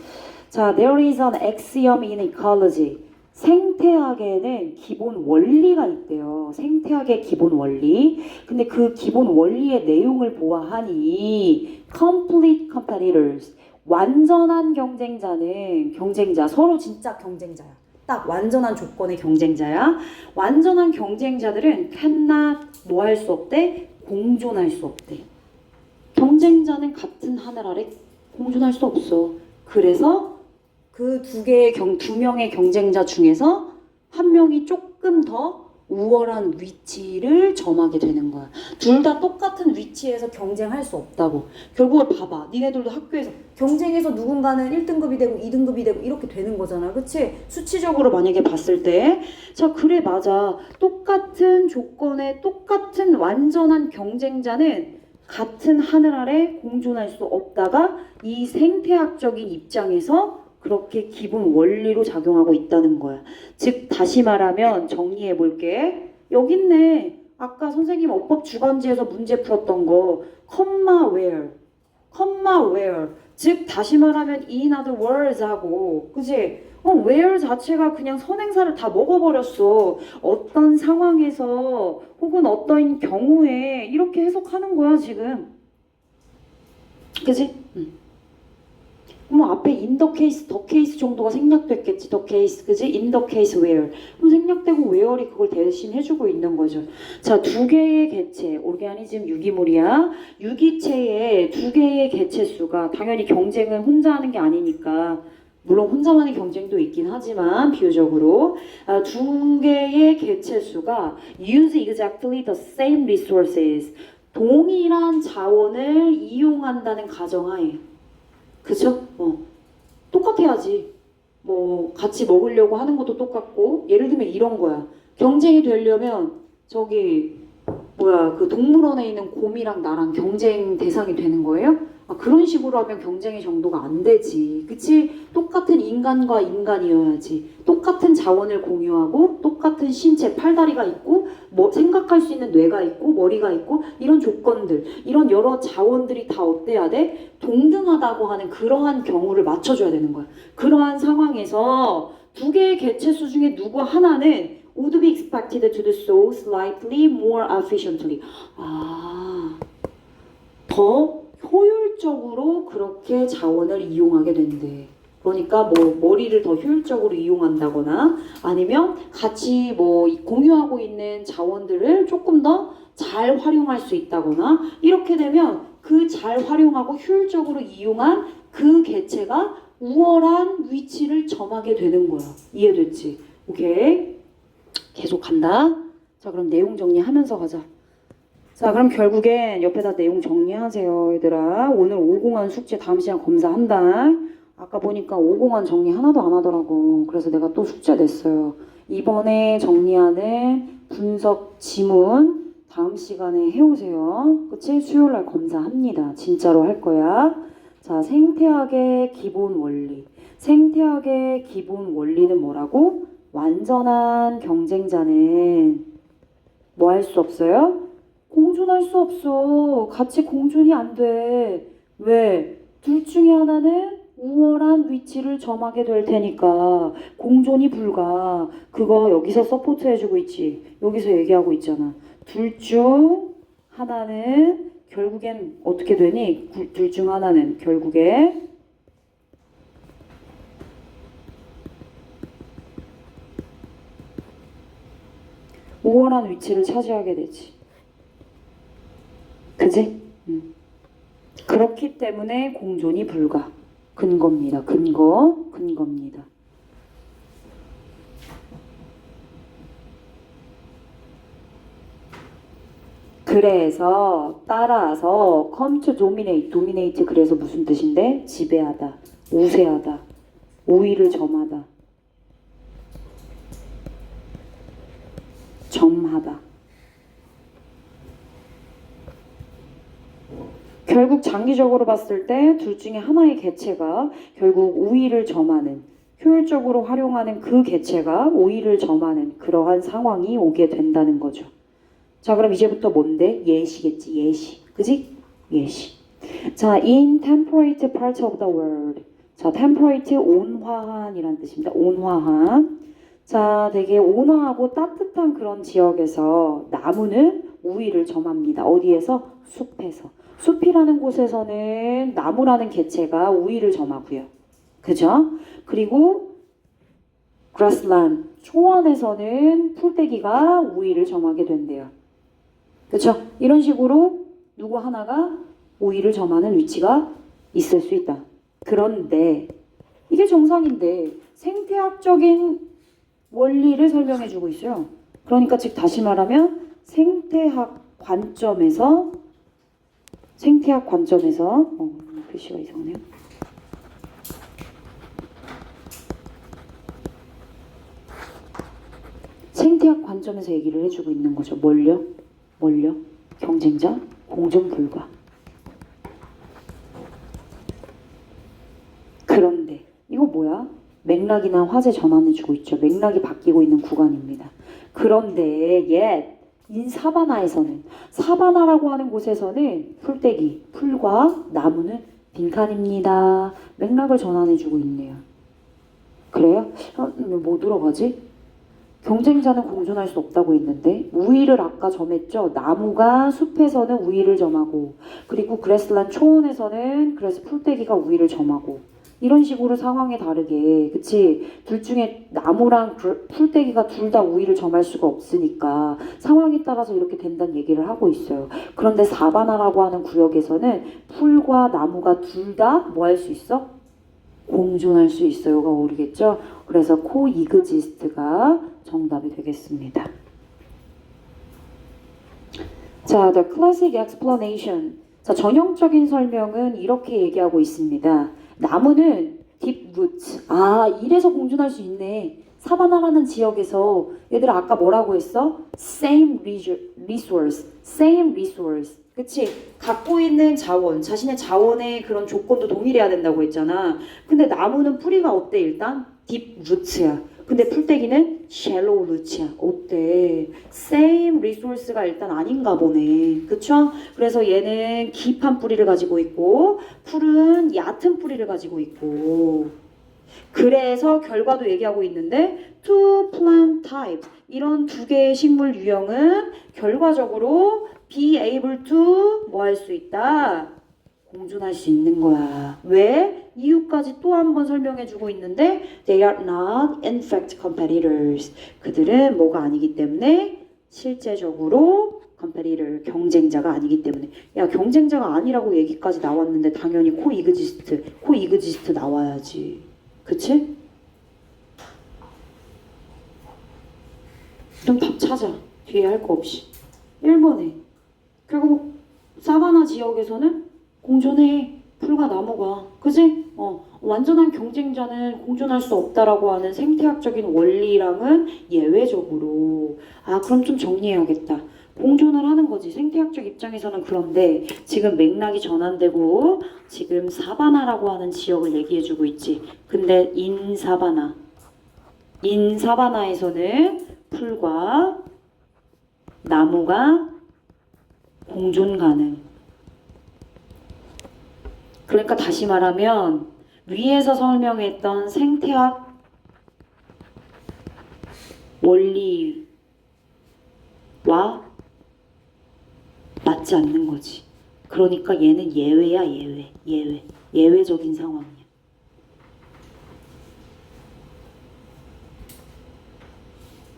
자, there is an axiom in ecology. 생태학에는 기본 원리가 있대요. 생태학의 기본 원리. 근데 그 기본 원리의 내용을 보아하니 complete competitors. 완전한 경쟁자는 서로 진짜 경쟁자야. 딱 완전한 조건의 경쟁자야. 완전한 경쟁자들은 cannot 뭐 할 수 없대? 공존할 수 없대. 경쟁자는 같은 하늘 아래 공존할 수 없어. 그래서 그 두 명의 경쟁자 중에서 한 명이 조금 더 우월한 위치를 점하게 되는 거야. 둘 다 똑같은 위치에서 경쟁할 수 없다고. 결국은 봐봐. 니네들도 학교에서 경쟁해서 누군가는 1등급이 되고 2등급이 되고 이렇게 되는 거잖아. 그치? 수치적으로 만약에 봤을 때. 자, 그래, 맞아. 똑같은 조건에 똑같은 완전한 경쟁자는 같은 하늘 아래 공존할 수 없다가 이 생태학적인 입장에서 그렇게 기본 원리로 작용하고 있다는 거야. 즉 다시 말하면 정리해 볼게. 여기 있네. 아까 선생님 어법 주간지에서 문제 풀었던 거 comma where, comma where. 즉 다시 말하면 in other words 하고, 그지? where 자체가 그냥 선행사를 다 먹어버렸어. 어떤 상황에서 혹은 어떤 경우에 이렇게 해석하는 거야 지금. 그지? 뭐 앞에 in the case, the case 정도가 생략됐겠지. the case, 그지? in the case where. 그럼 생략되고 where이 그걸 대신 해주고 있는 거죠. 자, 두 개의 개체, 오르가니즘 유기물이야. 유기체의 두 개의 개체 수가 당연히 경쟁은 혼자 하는 게 아니니까. 물론 혼자만의 경쟁도 있긴 하지만 비유적으로 두 개의 개체 수가 use exactly the same resources. 동일한 자원을 이용한다는 가정하에. 그죠? 똑같아야지. 뭐 같이 먹으려고 하는 것도 똑같고 예를 들면 이런 거야. 경쟁이 되려면 저기 그 동물원에 있는 곰이랑 나랑 경쟁 대상이 되는 거예요? 그런 식으로 하면 경쟁의 정도가 안 되지. 그치? 똑같은 인간과 인간이어야지. 똑같은 자원을 공유하고 똑같은 신체, 팔다리가 있고 뭐 생각할 수 있는 뇌가 있고 머리가 있고 이런 조건들, 이런 여러 자원들이 다 어때야 돼? 동등하다고 하는 그러한 경우를 맞춰줘야 되는 거야. 그러한 상황에서 두 개의 개체수 중에 누구 하나는 would be expected to do so slightly more efficiently. 더 효율적으로 그렇게 자원을 이용하게 된대. 그러니까 뭐 머리를 더 효율적으로 이용한다거나 아니면 같이 뭐 공유하고 있는 자원들을 조금 더 잘 활용할 수 있다거나 이렇게 되면 그 잘 활용하고 효율적으로 이용한 그 개체가 우월한 위치를 점하게 되는 거야. 이해됐지? 오케이. 계속 간다. 자, 그럼 내용 정리하면서 가자. 자, 그럼 결국엔 옆에다 내용 정리하세요, 얘들아. 오늘 5공한 숙제 다음 시간 검사한다. 아까 보니까 5공한 정리 하나도 안 하더라고. 그래서 내가 또 숙제 냈어요. 이번에 정리하는 분석 지문 다음 시간에 해오세요. 그치? 수요일날 검사합니다. 진짜로 할 거야. 자, 생태학의 기본 원리. 생태학의 기본 원리는 뭐라고? 완전한 경쟁자는 뭐 할 수 없어요? 공존할 수 없어. 같이 공존이 안 돼. 왜? 둘 중에 하나는 우월한 위치를 점하게 될 테니까 공존이 불가. 그거 여기서 서포트 해주고 있지. 여기서 얘기하고 있잖아. 둘 중 하나는 결국엔 어떻게 되니? 둘 중 하나는 결국에 우월한 위치를 차지하게 되지. 그지? 그렇기 때문에 공존이 불가. 근거입니다. 근거입니다. 그래서 따라서 come to dominate. dominate 그래서 무슨 뜻인데? 지배하다, 우세하다, 우위를 점하다, 점하다. 결국 장기적으로 봤을 때 둘 중에 하나의 개체가 결국 우위를 점하는, 효율적으로 활용하는 그 개체가 우위를 점하는 그러한 상황이 오게 된다는 거죠. 자, 그럼 이제부터 뭔데? 예시겠지, 예시. 그지? 예시. 자, in temperate parts of the world. 자, temperate 온화한이란 뜻입니다. 온화한. 자, 되게 온화하고 따뜻한 그런 지역에서 나무는 우위를 점합니다. 어디에서? 숲에서. 숲이라는 곳에서는 나무라는 개체가 우위를 점하고요. 그죠? 그리고 grassland, 초원에서는 풀떼기가 우위를 점하게 된대요. 그렇죠? 이런 식으로 누구 하나가 우위를 점하는 위치가 있을 수 있다. 그런데 이게 정상인데 생태학적인 원리를 설명해주고 있어요. 그러니까 즉 다시 말하면 생태학 관점에서 글씨가 이상하네요. 생태학 관점에서 얘기를 해주고 있는 거죠. 뭘요? 경쟁자, 공존 불가. 그런데 이거 뭐야? 맥락이나 화제 전환을 주고 있죠. 맥락이 바뀌고 있는 구간입니다. 그런데 사바나라고 하는 곳에서는 풀과 나무는 빈칸입니다. 맥락을 전환해주고 있네요. 그래요? 뭐 들어가지? 경쟁자는 공존할 수 없다고 했는데 우위를 아까 점했죠. 나무가 숲에서는 우위를 점하고 그리고 그래스란 초원에서는 그래서 풀떼기가 우위를 점하고 이런 식으로 상황이 다르게 그치? 둘 중에 나무랑 풀떼기가 둘 다 우위를 점할 수가 없으니까 상황에 따라서 이렇게 된다는 얘기를 하고 있어요. 그런데 사바나라고 하는 구역에서는 풀과 나무가 둘 다 뭐 할 수 있어? 공존할 수 있어요가 오르겠죠? 그래서 코이그지스트가 정답이 되겠습니다. 자, the classic explanation. 자, 전형적인 설명은 이렇게 얘기하고 있습니다. 나무는 deep roots. 이래서 공존할 수 있네. 사바나라는 지역에서 얘들아 아까 뭐라고 했어? same resource. 그치? 갖고 있는 자원, 자신의 자원의 그런 조건도 동일해야 된다고 했잖아. 근데 나무는 뿌리가 어때 일단? deep roots야. 근데 풀떼기는 shallow roots야. 어때? same resource가 일단 아닌가 보네. 그쵸? 그래서 얘는 깊은 뿌리를 가지고 있고 풀은 얕은 뿌리를 가지고 있고 그래서 결과도 얘기하고 있는데 two plant types 이런 두 개의 식물 유형은 결과적으로 be able to 뭐 할 수 있다? 공존할 수 있는 거야. 왜? 이유까지 또 한 번 설명해주고 있는데 they are not in fact competitors. 그들은 뭐가 아니기 때문에 실제적으로 competitor, 경쟁자가 아니기 때문에 야 경쟁자가 아니라고 얘기까지 나왔는데 당연히 코이그지스트 나와야지. 그치? 좀 답 찾아. 뒤에 할 거 없이. 1번에 결국 사바나 지역에서는 공존해. 풀과 나무가. 그지? 완전한 경쟁자는 공존할 수 없다라고 하는 생태학적인 원리랑은 예외적으로. 그럼 좀 정리해야겠다. 공존을 하는 거지. 생태학적 입장에서는. 그런데 지금 맥락이 전환되고 지금 사바나라고 하는 지역을 얘기해주고 있지. 근데 인사바나에서는 풀과 나무가 공존 가능. 그러니까 다시 말하면 위에서 설명했던 생태학 원리와 맞지 않는 거지. 그러니까 얘는 예외야. 예외적인 상황이야.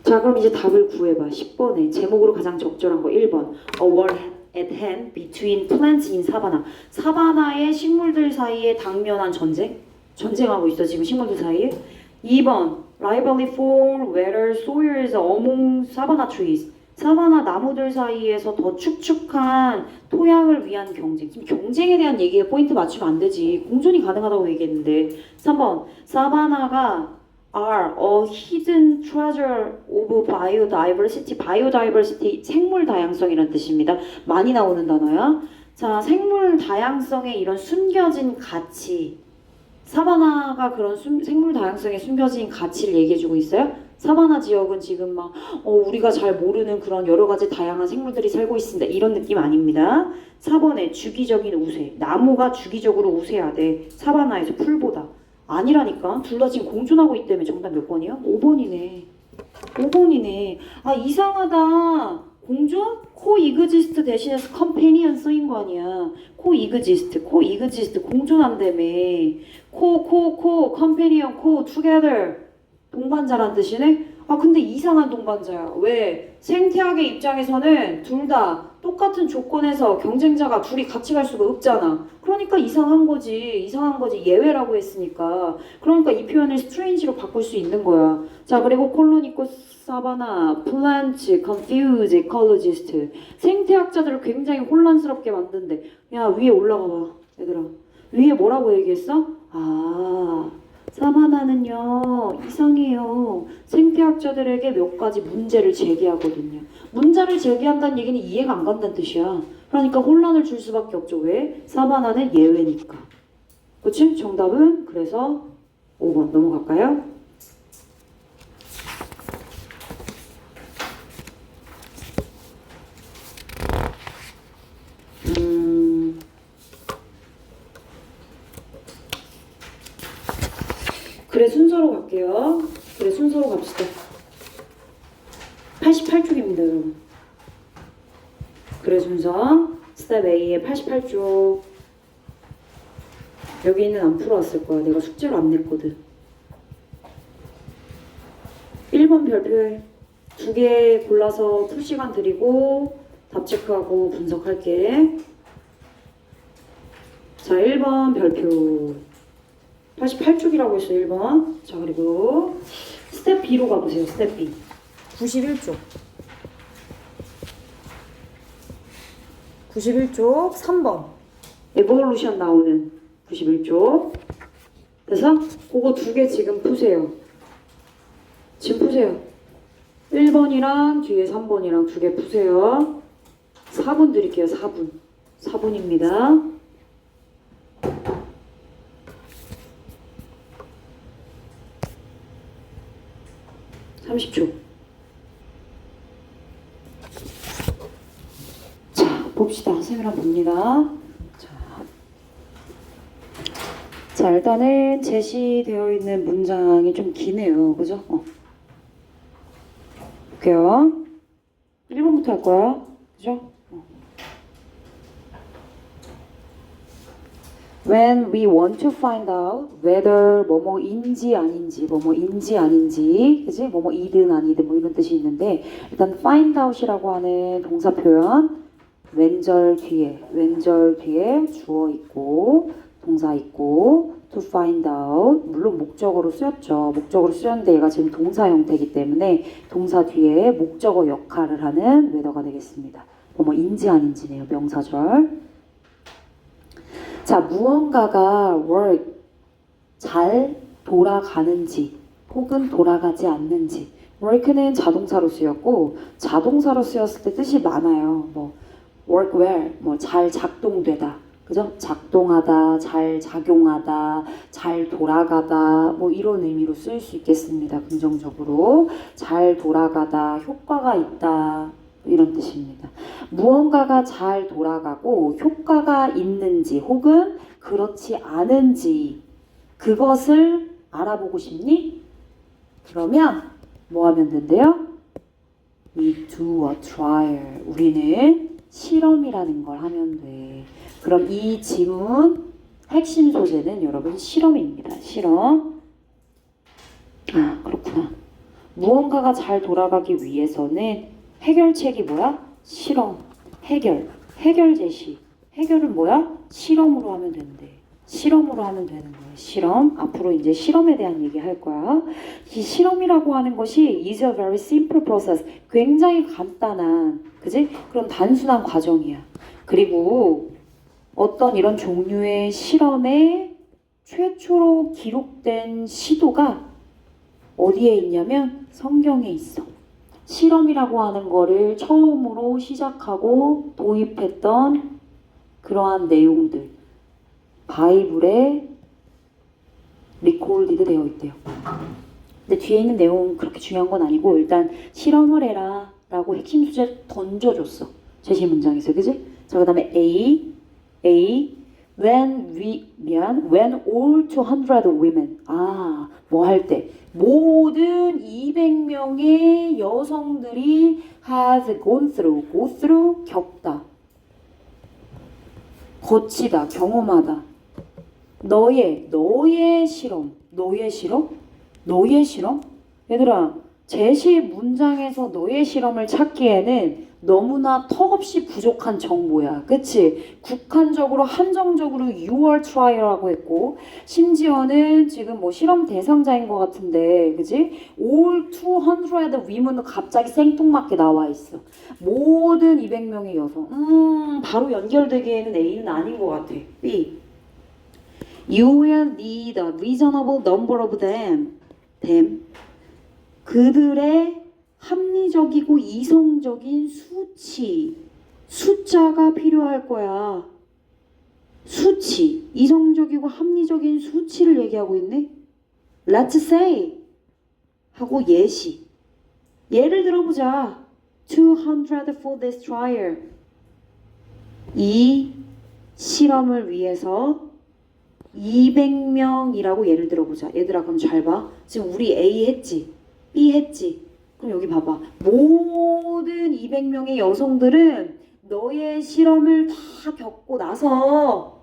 자, 그럼 이제 답을 구해봐. 10번에 제목으로 가장 적절한 거 1번 A war at hand between plants in savanna. 사바나의 식물들 사이에 당면한 전쟁하고 있어 지금 식물들 사이에. 2번 Rivalry for whether soils among savanna trees. 사바나 나무들 사이에서 더 축축한 토양을 위한 경쟁. 지금 경쟁에 대한 얘기에 포인트 맞추면 안 되지. 공존이 가능하다고 얘기했는데. 3번 사바나가 are a hidden treasure of biodiversity. biodiversity 생물 다양성이라는 뜻입니다. 많이 나오는 단어야. 자, 생물 다양성의 이런 숨겨진 가치. 사바나가 그런 생물 다양성에 숨겨진 가치를 얘기해주고 있어요. 사바나 지역은 지금 막 우리가 잘 모르는 그런 여러 가지 다양한 생물들이 살고 있습니다. 이런 느낌 아닙니다. 4번에 주기적인 우세. 나무가 주기적으로 우세해야 돼. 사바나에서 풀보다. 아니라니까. 둘 다 지금 공존하고 있다며. 정답 몇 번이야? 5번이네. 이상하다. 공존? 코이그지스트 대신해서 컴패니언 쓰인 거 아니야. 코이그지스트 공존한다며. 컴패니언, together 동반자란 뜻이네. 아 근데 이상한 동반자야. 왜? 생태학의 입장에서는 둘 다 똑같은 조건에서 경쟁자가 둘이 같이 갈 수가 없잖아. 그러니까 이상한 거지. 이상한 거지. 예외라고 했으니까. 그러니까 이 표현을 strange로 바꿀 수 있는 거야. 자 그리고 콜로니코스 사바나, 플란츠, confuse, ecologist. 생태학자들을 굉장히 혼란스럽게 만든대. 야 위에 올라가 봐. 얘들아. 위에 뭐라고 얘기했어? 아 사바나는요 이상해요. 생태학자들에게 몇 가지 문제를 제기하거든요. 문제를 제기한다는 얘기는 이해가 안 간다는 뜻이야. 그러니까 혼란을 줄 수밖에 없죠. 왜? 사바나는 예외니까. 그치? 정답은 그래서 5번 넘어갈까요? 그래 순서로 갈게요. 그래 순서로 갑시다. 88쪽입니다 여러분. 그래 순서 스텝 A의 88쪽. 여기는 안 풀어왔을 거야. 내가 숙제로 안 냈거든. 1번 별표에 2개 골라서 풀 시간 드리고 답 체크하고 분석할게. 자 1번 별표 88쪽이라고 했어 1번. 자 그리고 스텝 B로 가보세요. 스텝 B 91쪽 91쪽 3번 에볼루션 나오는 91쪽. 그래서 그거 2개 지금 푸세요. 지금 푸세요. 1번이랑 뒤에 3번이랑 2개 푸세요. 4분 드릴게요. 4분 4분입니다. 자, 봅시다. 선생님 봅니다. 자, 일단은 제시되어 있는 문장이 좀 기네요. 그죠? 볼게요. 1번부터 할 거야. 그죠? When we want to find out whether 뭐뭐인지 아닌지, 뭐뭐인지 아닌지, 그지? 뭐뭐이든 아니든 뭐 이런 뜻이 있는데 일단 find out이라고 하는 동사 표현 왼절 뒤에 주어 있고 동사 있고 to find out 물론 목적어로 쓰였죠. 목적어로 쓰였는데 얘가 지금 동사 형태이기 때문에 동사 뒤에 목적어 역할을 하는 whether가 되겠습니다. 뭐뭐인지 아닌지네요. 명사절. 자, 무언가가 work 잘 돌아가는지 혹은 돌아가지 않는지. work는 자동사로 쓰였고 자동사로 쓰였을 때 뜻이 많아요. 뭐 work well, 뭐 잘 작동되다, 그죠? 작동하다, 잘 작용하다, 잘 돌아가다, 뭐 이런 의미로 쓰일 수 있겠습니다. 긍정적으로 잘 돌아가다, 효과가 있다. 이런 뜻입니다. 무언가가 잘 돌아가고 효과가 있는지 혹은 그렇지 않은지 그것을 알아보고 싶니? 그러면 뭐 하면 된대요? We do a trial. 우리는 실험이라는 걸 하면 돼. 그럼 이 지문 핵심 소재는 여러분 실험입니다. 실험. 아, 그렇구나. 무언가가 잘 돌아가기 위해서는 해결책이 뭐야? 실험, 해결 제시. 해결은 뭐야? 실험으로 하면 된대. 실험으로 하면 되는 거야. 실험. 앞으로 이제 실험에 대한 얘기 할 거야. 이 실험이라고 하는 것이 is a very simple process. 굉장히 간단한, 그지? 그런 단순한 과정이야. 그리고 어떤 이런 종류의 실험에 최초로 기록된 시도가 어디에 있냐면 성경에 있어. 실험이라고 하는 거를 처음으로 시작하고 도입했던 그러한 내용들 바이블에 리콜디드 되어 있대요. 근데 뒤에 있는 내용 그렇게 중요한 건 아니고 일단 실험을 해라 라고 핵심 소재 던져줬어. 제시 문장에서, 그지? 자, 그 다음에 A when all 200 women 뭐 할 때 모든 200명의 여성들이 has go through 겪다, 거치다, 경험하다. 너의 실험. 얘들아, 제시 문장에서 너의 실험을 찾기에는 너무나 턱없이 부족한 정보야. 그치? 국한적으로, 한정적으로 you are try라고 했고, 심지어는 지금 뭐 실험 대상자인 것 같은데, 그치? all 200 women도 갑자기 생뚱맞게 나와 있어. 모든 200명의 여성. 바로 연결되기에는 A는 아닌 것 같아. B. You will need a reasonable number of them. 그들의 합리적이고 이성적인 숫자가 필요할 거야. 수치, 이성적이고 합리적인 수치를 얘기하고 있네. Let's say 하고 예시. 예를 들어보자. 200 for this trial. 이 실험을 위해서 200명이라고 예를 들어보자. 얘들아 그럼 잘 봐. 지금 우리 A 했지? B 했지? 그럼 여기 봐봐. 모든 200명의 여성들은 너의 실험을 다 겪고 나서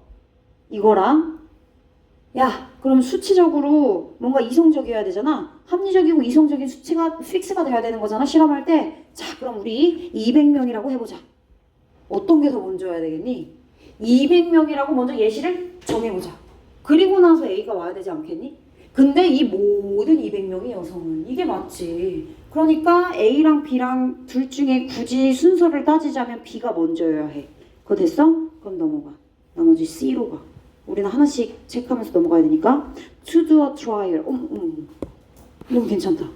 이거랑 야 그럼 수치적으로 뭔가 이성적이어야 되잖아. 합리적이고 이성적인 수치가 픽스가 돼야 되는 거잖아. 실험할 때. 자 그럼 우리 200명이라고 해보자. 어떤 게 더 먼저여야 되겠니? 200명이라고 먼저 예시를 정해보자. 그리고 나서 A가 와야 되지 않겠니? 근데 이 모든 200명의 여성은 이게 맞지. 그러니까 A랑 B랑 둘 중에 굳이 순서를 따지자면 B가 먼저여야 해. 그거 됐어? 그럼 넘어가. 나머지 C로 가. 우리는 하나씩 체크하면서 넘어가야 되니까 to do a trial. 너무 괜찮다.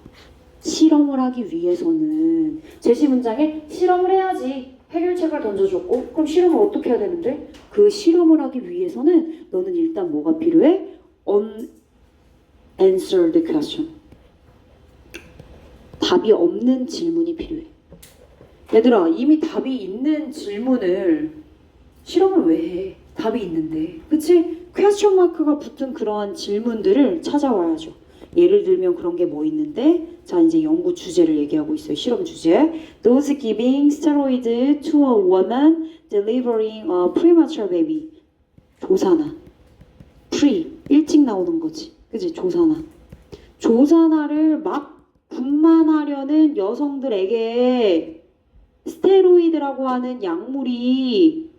실험을 하기 위해서는 제시 문장에 실험을 해야지. 해결책을 던져줬고 그럼 실험을 어떻게 해야 되는데? 그 실험을 하기 위해서는 너는 일단 뭐가 필요해? unanswered question. 답이 없는 질문이 필요해. 얘들아 이미 답이 있는 질문을 실험을 왜 해? 답이 있는데. 그치? 퀘스천 마크가 붙은 그러한 질문들을 찾아와야죠. 예를 들면 그런 게 뭐 있는데 자 이제 연구 주제를 얘기하고 있어요. 실험 주제. Those giving steroid to a woman delivering a premature baby. 조산아. pre. 일찍 나오는 거지. 그치? 조산아. 조산아를 막 분만하려는 여성들에게 스테로이드라고 하는 약물이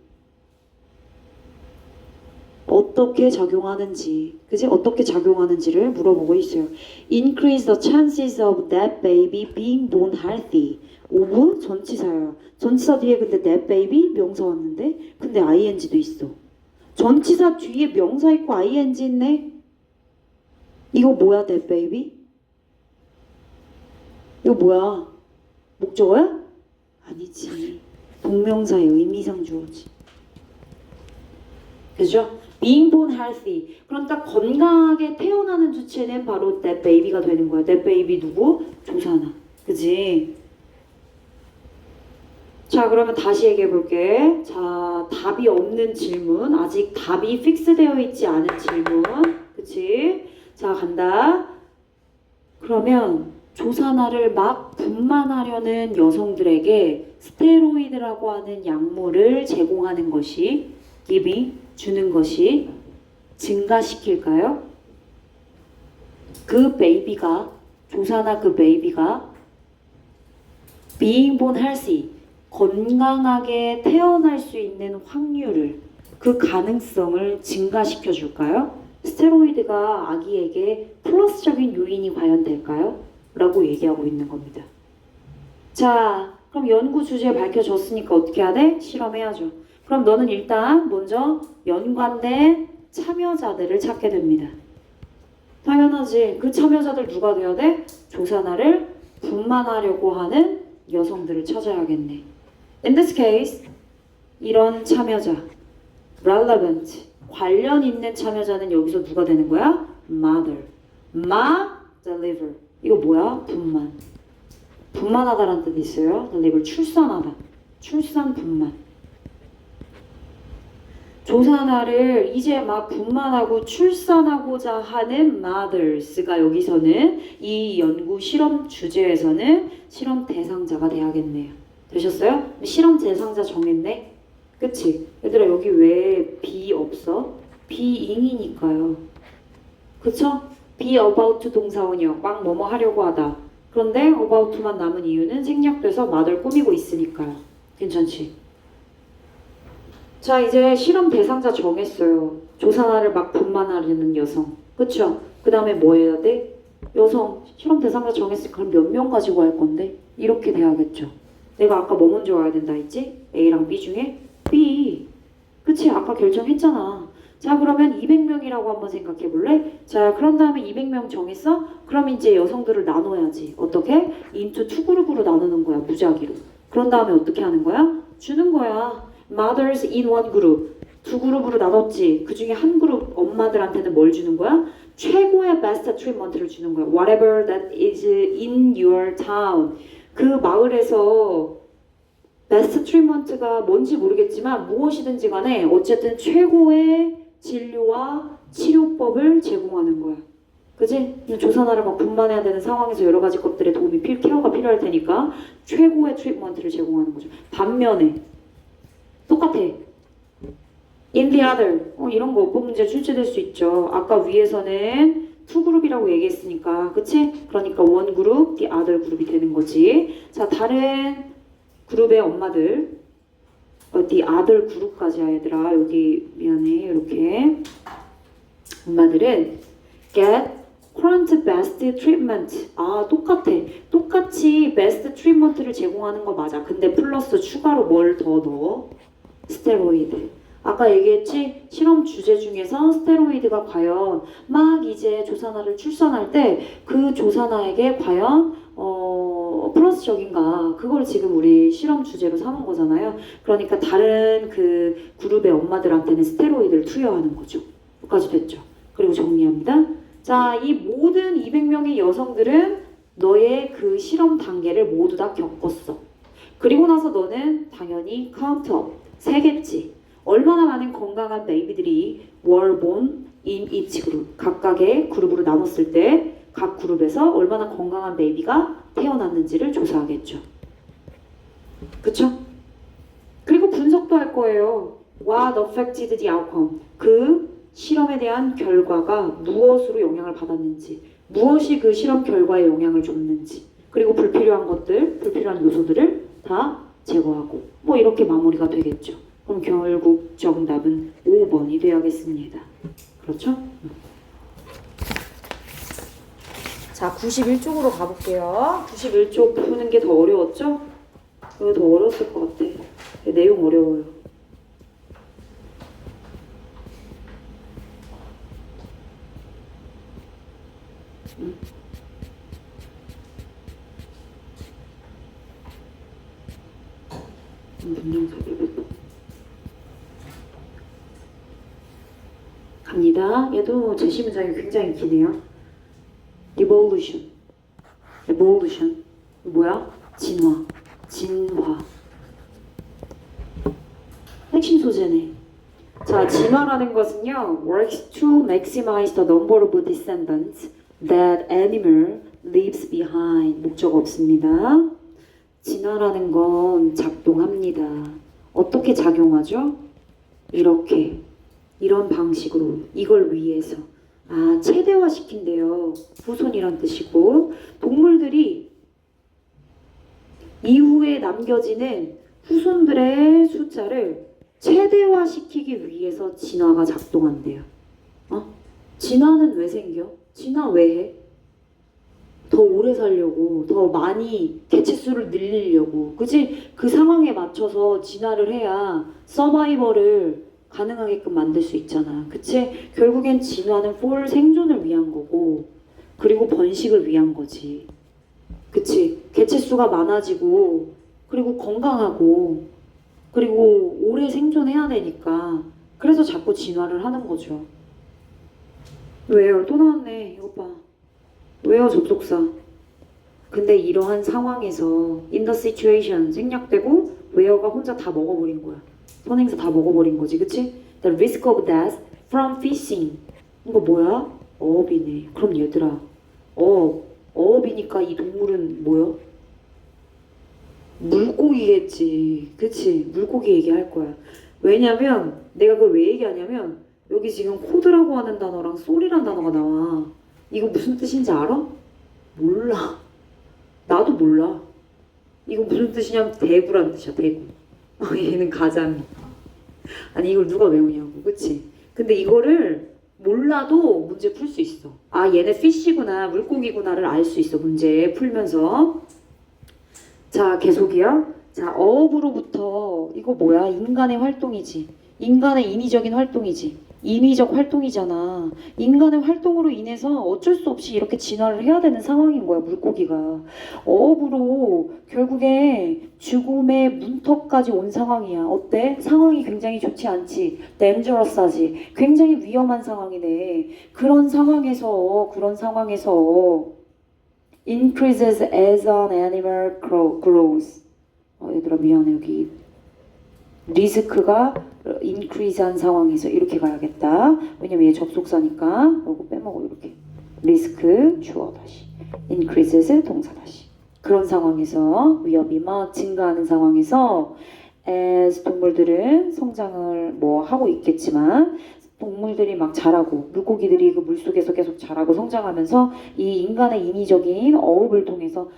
어떻게 작용하는지, 그지? 어떻게 작용하는지를 물어보고 있어요. Increase the chances of that baby being born healthy. of 전치사예요. 전치사 뒤에 근데 that baby 명사 왔는데, 근데 ing도 있어. 전치사 뒤에 명사 있고 ing 있네. 이거 뭐야, that baby? 이거 뭐야? 목적어야? 아니지. 동명사의 의미상 주어지. 그죠? Being born healthy. 그러니까 건강하게 태어나는 주체는 바로 that baby가 되는 거야. that baby 누구? 조산아. 그지? 자, 그러면 다시 얘기해 볼게. 자, 답이 없는 질문. 아직 답이 픽스되어 있지 않은 질문. 그치? 자, 간다. 그러면 조산아를 막 분만하려는 여성들에게 스테로이드라고 하는 약물을 제공하는 것이 giving, 주는 것이 증가시킬까요? 그 베이비가, 조산아 그 베이비가 being born healthy, 건강하게 태어날 수 있는 확률을, 그 가능성을 증가시켜 줄까요? 스테로이드가 아기에게 플러스적인 요인이 과연 될까요? 라고 얘기하고 있는 겁니다. 자, 그럼 연구 주제 밝혀졌으니까 어떻게 해야 돼? 실험해야죠. 그럼 너는 일단 먼저 연관된 참여자들을 찾게 됩니다. 당연하지. 그 참여자들 누가 돼야 돼? 조산아를 분만하려고 하는 여성들을 찾아야겠네. In this case, 이런 참여자, relevant, 관련 있는 참여자는 여기서 누가 되는 거야? mother. deliver. 이거 뭐야? 분만. 분만하다라는 뜻이 있어요. deliver, 출산하다. 출산, 분만. 조산아를 이제 막 분만하고 출산하고자 하는 mothers가 여기서는 이 연구 실험 주제에서는 실험 대상자가 돼야겠네요. 되셨어요? 실험 대상자 정했네? 그치? 얘들아 여기 왜 be 없어? being이니까요. 그쵸? be about 동사원이요. 막 뭐뭐 하려고 하다. 그런데 about to만 남은 이유는 생략돼서 mother 꾸미고 있으니까요. 괜찮지? 자, 이제 실험 대상자 정했어요. 조사를 막 분만하려는 여성. 그쵸? 그 다음에 뭐 해야 돼? 여성. 실험 대상자 정했으니까 그럼 몇 명 가지고 할 건데? 이렇게 돼야겠죠. 내가 아까 뭐 먼저 와야 된다 했지? A랑 B 중에 B. 그치? 아까 결정했잖아. 자, 그러면 200명이라고 한번 생각해 볼래? 자, 그런 다음에 200명 정했어? 그럼 이제 여성들을 나눠야지. 어떻게? into 2그룹으로 나누는 거야. 무작위로. 그런 다음에 어떻게 하는 거야? 주는 거야. mothers in one group. 2그룹으로 나눴지. 그 중에 한 그룹 엄마들한테는 뭘 주는 거야? 최고의 best treatment를 주는 거야. Whatever that is in your town. 그 마을에서 베스트 트리트먼트가 뭔지 모르겠지만 무엇이든지 간에 어쨌든 최고의 진료와 치료법을 제공하는 거야. 그지? 조산아를 막 분만해야 되는 상황에서 여러 가지 것들에 도움이 케어가 필요할 테니까 최고의 트리트먼트를 제공하는 거죠. 반면에 똑같아. In the other. 이런 거 어법 문제 출제될 수 있죠. 아까 위에서는 투 그룹이라고 얘기했으니까, 그치? 그러니까 원 그룹, the other 그룹이 되는 거지. 자, 다른 그룹의 엄마들, the other 그룹까지 얘들아. 여기 미안해. 이렇게 엄마들은 get current best treatment. 아, 똑같아. 똑같이 best treatment를 제공하는 거 맞아. 근데 플러스 추가로 뭘 더 넣어? 스테로이드. 아까 얘기했지? 실험 주제 중에서 스테로이드가 과연 막 이제 조산아를 출산할 때 그 조산아에게 과연 플러스적인가, 그걸 지금 우리 실험 주제로 삼은 거잖아요. 그러니까 다른 그 그룹의 엄마들한테는 스테로이드를 투여하는 거죠. 여기까지 됐죠. 그리고 정리합니다. 자, 이 모든 200명의 여성들은 너의 그 실험 단계를 모두 다 겪었어. 그리고 나서 너는 당연히 카운트업 세겠지. 얼마나 많은 건강한 베이비들이 were born in each group. 각각의 그룹으로 나눴을 때 각 그룹에서 얼마나 건강한 베이비가 태어났는지를 조사하겠죠. 그쵸? 그리고 분석도 할 거예요. What affected the outcome? 그 실험에 대한 결과가 무엇으로 영향을 받았는지, 무엇이 그 실험 결과에 영향을 줬는지, 그리고 불필요한 것들, 불필요한 요소들을 다 제거하고 뭐 이렇게 마무리가 되겠죠. 그럼 결국 정답은 5번이 되어야겠습니다. 그렇죠? 자, 91쪽으로 가볼게요. 91쪽 푸는 게 더 어려웠죠? 이거 더 어려웠을 것 같아. 내용 어려워요. 갑니다. 얘도 제시 문장이 굉장히 기네요. Evolution. Evolution. 뭐야? 진화. 진화. 핵심 소재네. 자, 진화라는 것은요, works to maximize the number of descendants that animal leaves behind. 목적 없습니다. 진화라는 건 작동합니다. 어떻게 작용하죠? 이렇게. 이런 방식으로. 이걸 위해서. 아, 최대화시킨대요. 후손이란 뜻이고, 동물들이 이후에 남겨지는 후손들의 숫자를 최대화시키기 위해서 진화가 작동한대요. 진화는 왜 생겨? 진화 왜 해? 더 오래 살려고, 더 많이 개체수를 늘리려고, 그치? 그 상황에 맞춰서 진화를 해야 서바이벌을 가능하게끔 만들 수 있잖아. 그치? 결국엔 진화는 for 생존을 위한 거고, 그리고 번식을 위한 거지. 그치? 개체수가 많아지고, 그리고 건강하고, 그리고 오래 생존해야 되니까, 그래서 자꾸 진화를 하는 거죠. 왜요? 또 나왔네. 이거 봐. 왜요? 접속사. 근데 이러한 상황에서 in the situation 생략되고 where가 혼자 다 먹어버린 거야. 선행사 다 먹어버린 거지, 그치? The risk of death from fishing. 이거 뭐야? 어업이네. 그럼 얘들아, 어업이니까 이 동물은 뭐야? 물고기겠지, 그치? 물고기 얘기할 거야. 왜냐면 내가 그걸 왜 얘기하냐면 여기 지금 코드라고 하는 단어랑 쏠이라는 단어가 나와. 이거 무슨 뜻인지 알아? 몰라. 나도 몰라. 이거 무슨 뜻이냐면 대구라는 뜻이야, 대구. 얘는 가자미. 아니 이걸 누가 외우냐고, 그치? 근데 이거를 몰라도 문제 풀 수 있어. 아 얘네 피쉬구나, 물고기구나를 알 수 있어, 문제 풀면서. 자 계속이야. 자 어업으로부터 이거 뭐야? 인간의 활동이지. 인간의 인위적인 활동이지. 인위적 활동이잖아. 인간의 활동으로 인해서 어쩔 수 없이 이렇게 진화를 해야 되는 상황인 거야, 물고기가. 어업으로 결국에 죽음의 문턱까지 온 상황이야. 어때? 상황이 굉장히 좋지 않지. dangerous하지. 굉장히 위험한 상황이네. 그런 상황에서 increases as an animal grows. 얘들아 미안해, 여기 리스크가 인크리즈한 상황에서 이렇게 가야겠다. 왜냐면 얘 접속사니까. 요거 빼먹어. 이렇게 리스크 주어 다시 increases 동사 다시. 그런 상황에서 위협이 막 증가하는 상황에서 as 동물들은 성장을 뭐 하고 있겠지만 동물들이 막 자라고 물고기들이 그 물속에서 계속 자라고 성장하면서 이 인간의 인위적인 어업을 통해서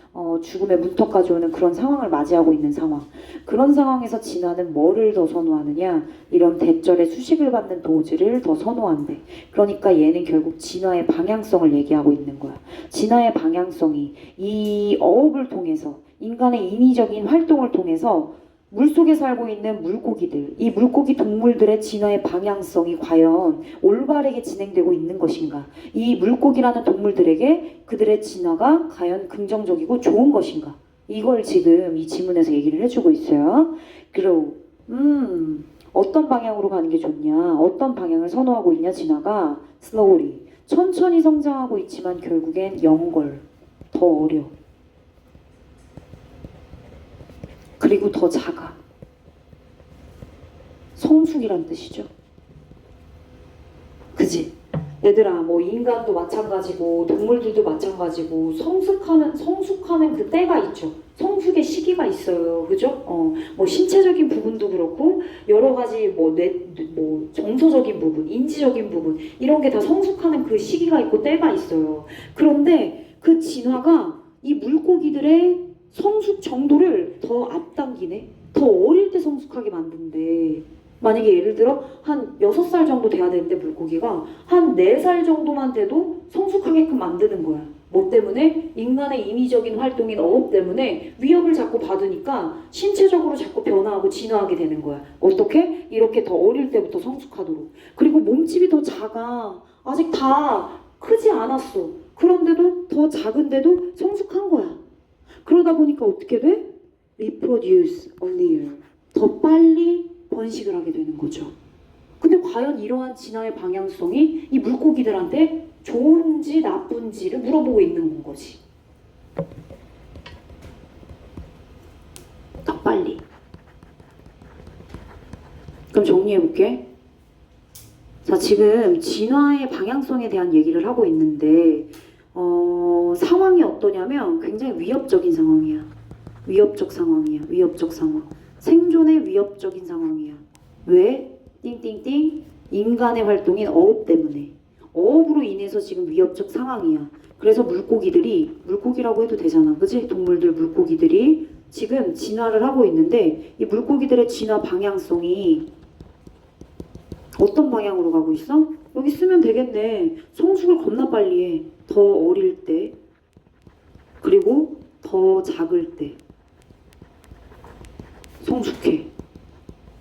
죽음의 문턱까지 오는 그런 상황을 맞이하고 있는 상황. 그런 상황에서 진화는 뭐를 더 선호하느냐? 이런 대절의 수식을 받는 도즈를 더 선호한대. 그러니까 얘는 결국 진화의 방향성을 얘기하고 있는 거야. 진화의 방향성이 이 어업을 통해서 인간의 인위적인 활동을 통해서 물속에 살고 있는 물고기들, 이 물고기 동물들의 진화의 방향성이 과연 올바르게 진행되고 있는 것인가? 이 물고기라는 동물들에게 그들의 진화가 과연 긍정적이고 좋은 것인가? 이걸 지금 이 지문에서 얘기를 해주고 있어요. 그리고 어떤 방향으로 가는 게 좋냐? 어떤 방향을 선호하고 있냐? 진화가 slowly, 천천히 성장하고 있지만 결국엔 영걸, 더 어려. 그리고 더 작아. 성숙이란 뜻이죠. 그지? 얘들아, 뭐 인간도 마찬가지고 동물들도 마찬가지고 성숙하는 그 때가 있죠. 성숙의 시기가 있어요. 그죠? 뭐 신체적인 부분도 그렇고 여러 가지 뭐 정서적인 부분, 인지적인 부분 이런 게 다 성숙하는 그 시기가 있고 때가 있어요. 그런데 그 진화가 이 물고기들의 성숙 정도를 더 앞당기네. 더 어릴 때 성숙하게 만든대. 만약에 예를 들어 한 6살 정도 돼야 되는데 물고기가 한 4살 정도만 돼도 성숙하게끔 만드는 거야. 뭐 때문에? 인간의 인위적인 활동인 어업 때문에 위협을 자꾸 받으니까 신체적으로 자꾸 변화하고 진화하게 되는 거야. 어떻게? 이렇게 더 어릴 때부터 성숙하도록. 그리고 몸집이 더 작아. 아직 다 크지 않았어. 그런데도 더 작은데도 성숙한 거야. 그러다 보니까 어떻게 돼? reproduce earlier. 더 빨리 번식을 하게 되는 거죠. 근데 과연 이러한 진화의 방향성이 이 물고기들한테 좋은지 나쁜지를 물어보고 있는 거지. 더 빨리. 그럼 정리해볼게. 자, 지금 진화의 방향성에 대한 얘기를 하고 있는데 상황이 어떠냐면 굉장히 위협적인 상황이야. 위협적 상황이야. 위협적 상황. 생존의 위협적인 상황이야. 왜? 띵띵띵. 인간의 활동인 어업 때문에. 어업으로 인해서 지금 위협적 상황이야. 그래서 물고기라고 해도 되잖아. 그치? 동물들, 물고기들이 지금 진화를 하고 있는데 이 물고기들의 진화 방향성이 어떤 방향으로 가고 있어? 여기 쓰면 되겠네. 성숙을 겁나 빨리 해. 더 어릴 때, 그리고 더 작을 때 성숙해.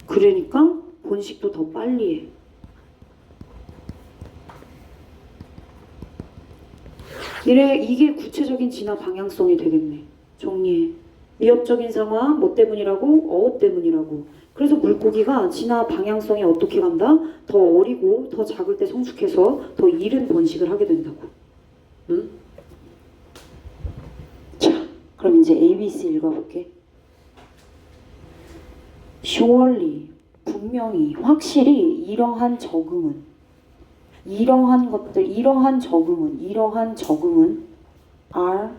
그러니까 번식도 더 빨리 해. 이게 구체적인 진화 방향성이 되겠네. 정리해. 위협적인 상황, 뭐 때문이라고? 어업 때문이라고. 그래서 물고기가 진화 방향성이 어떻게 간다? 더 어리고 더 작을 때 성숙해서 더 이른 번식을 하게 된다고. 응? 자, 그럼 이제 ABC 읽어볼게. surely, 분명히, 확실히 이러한 적응은 are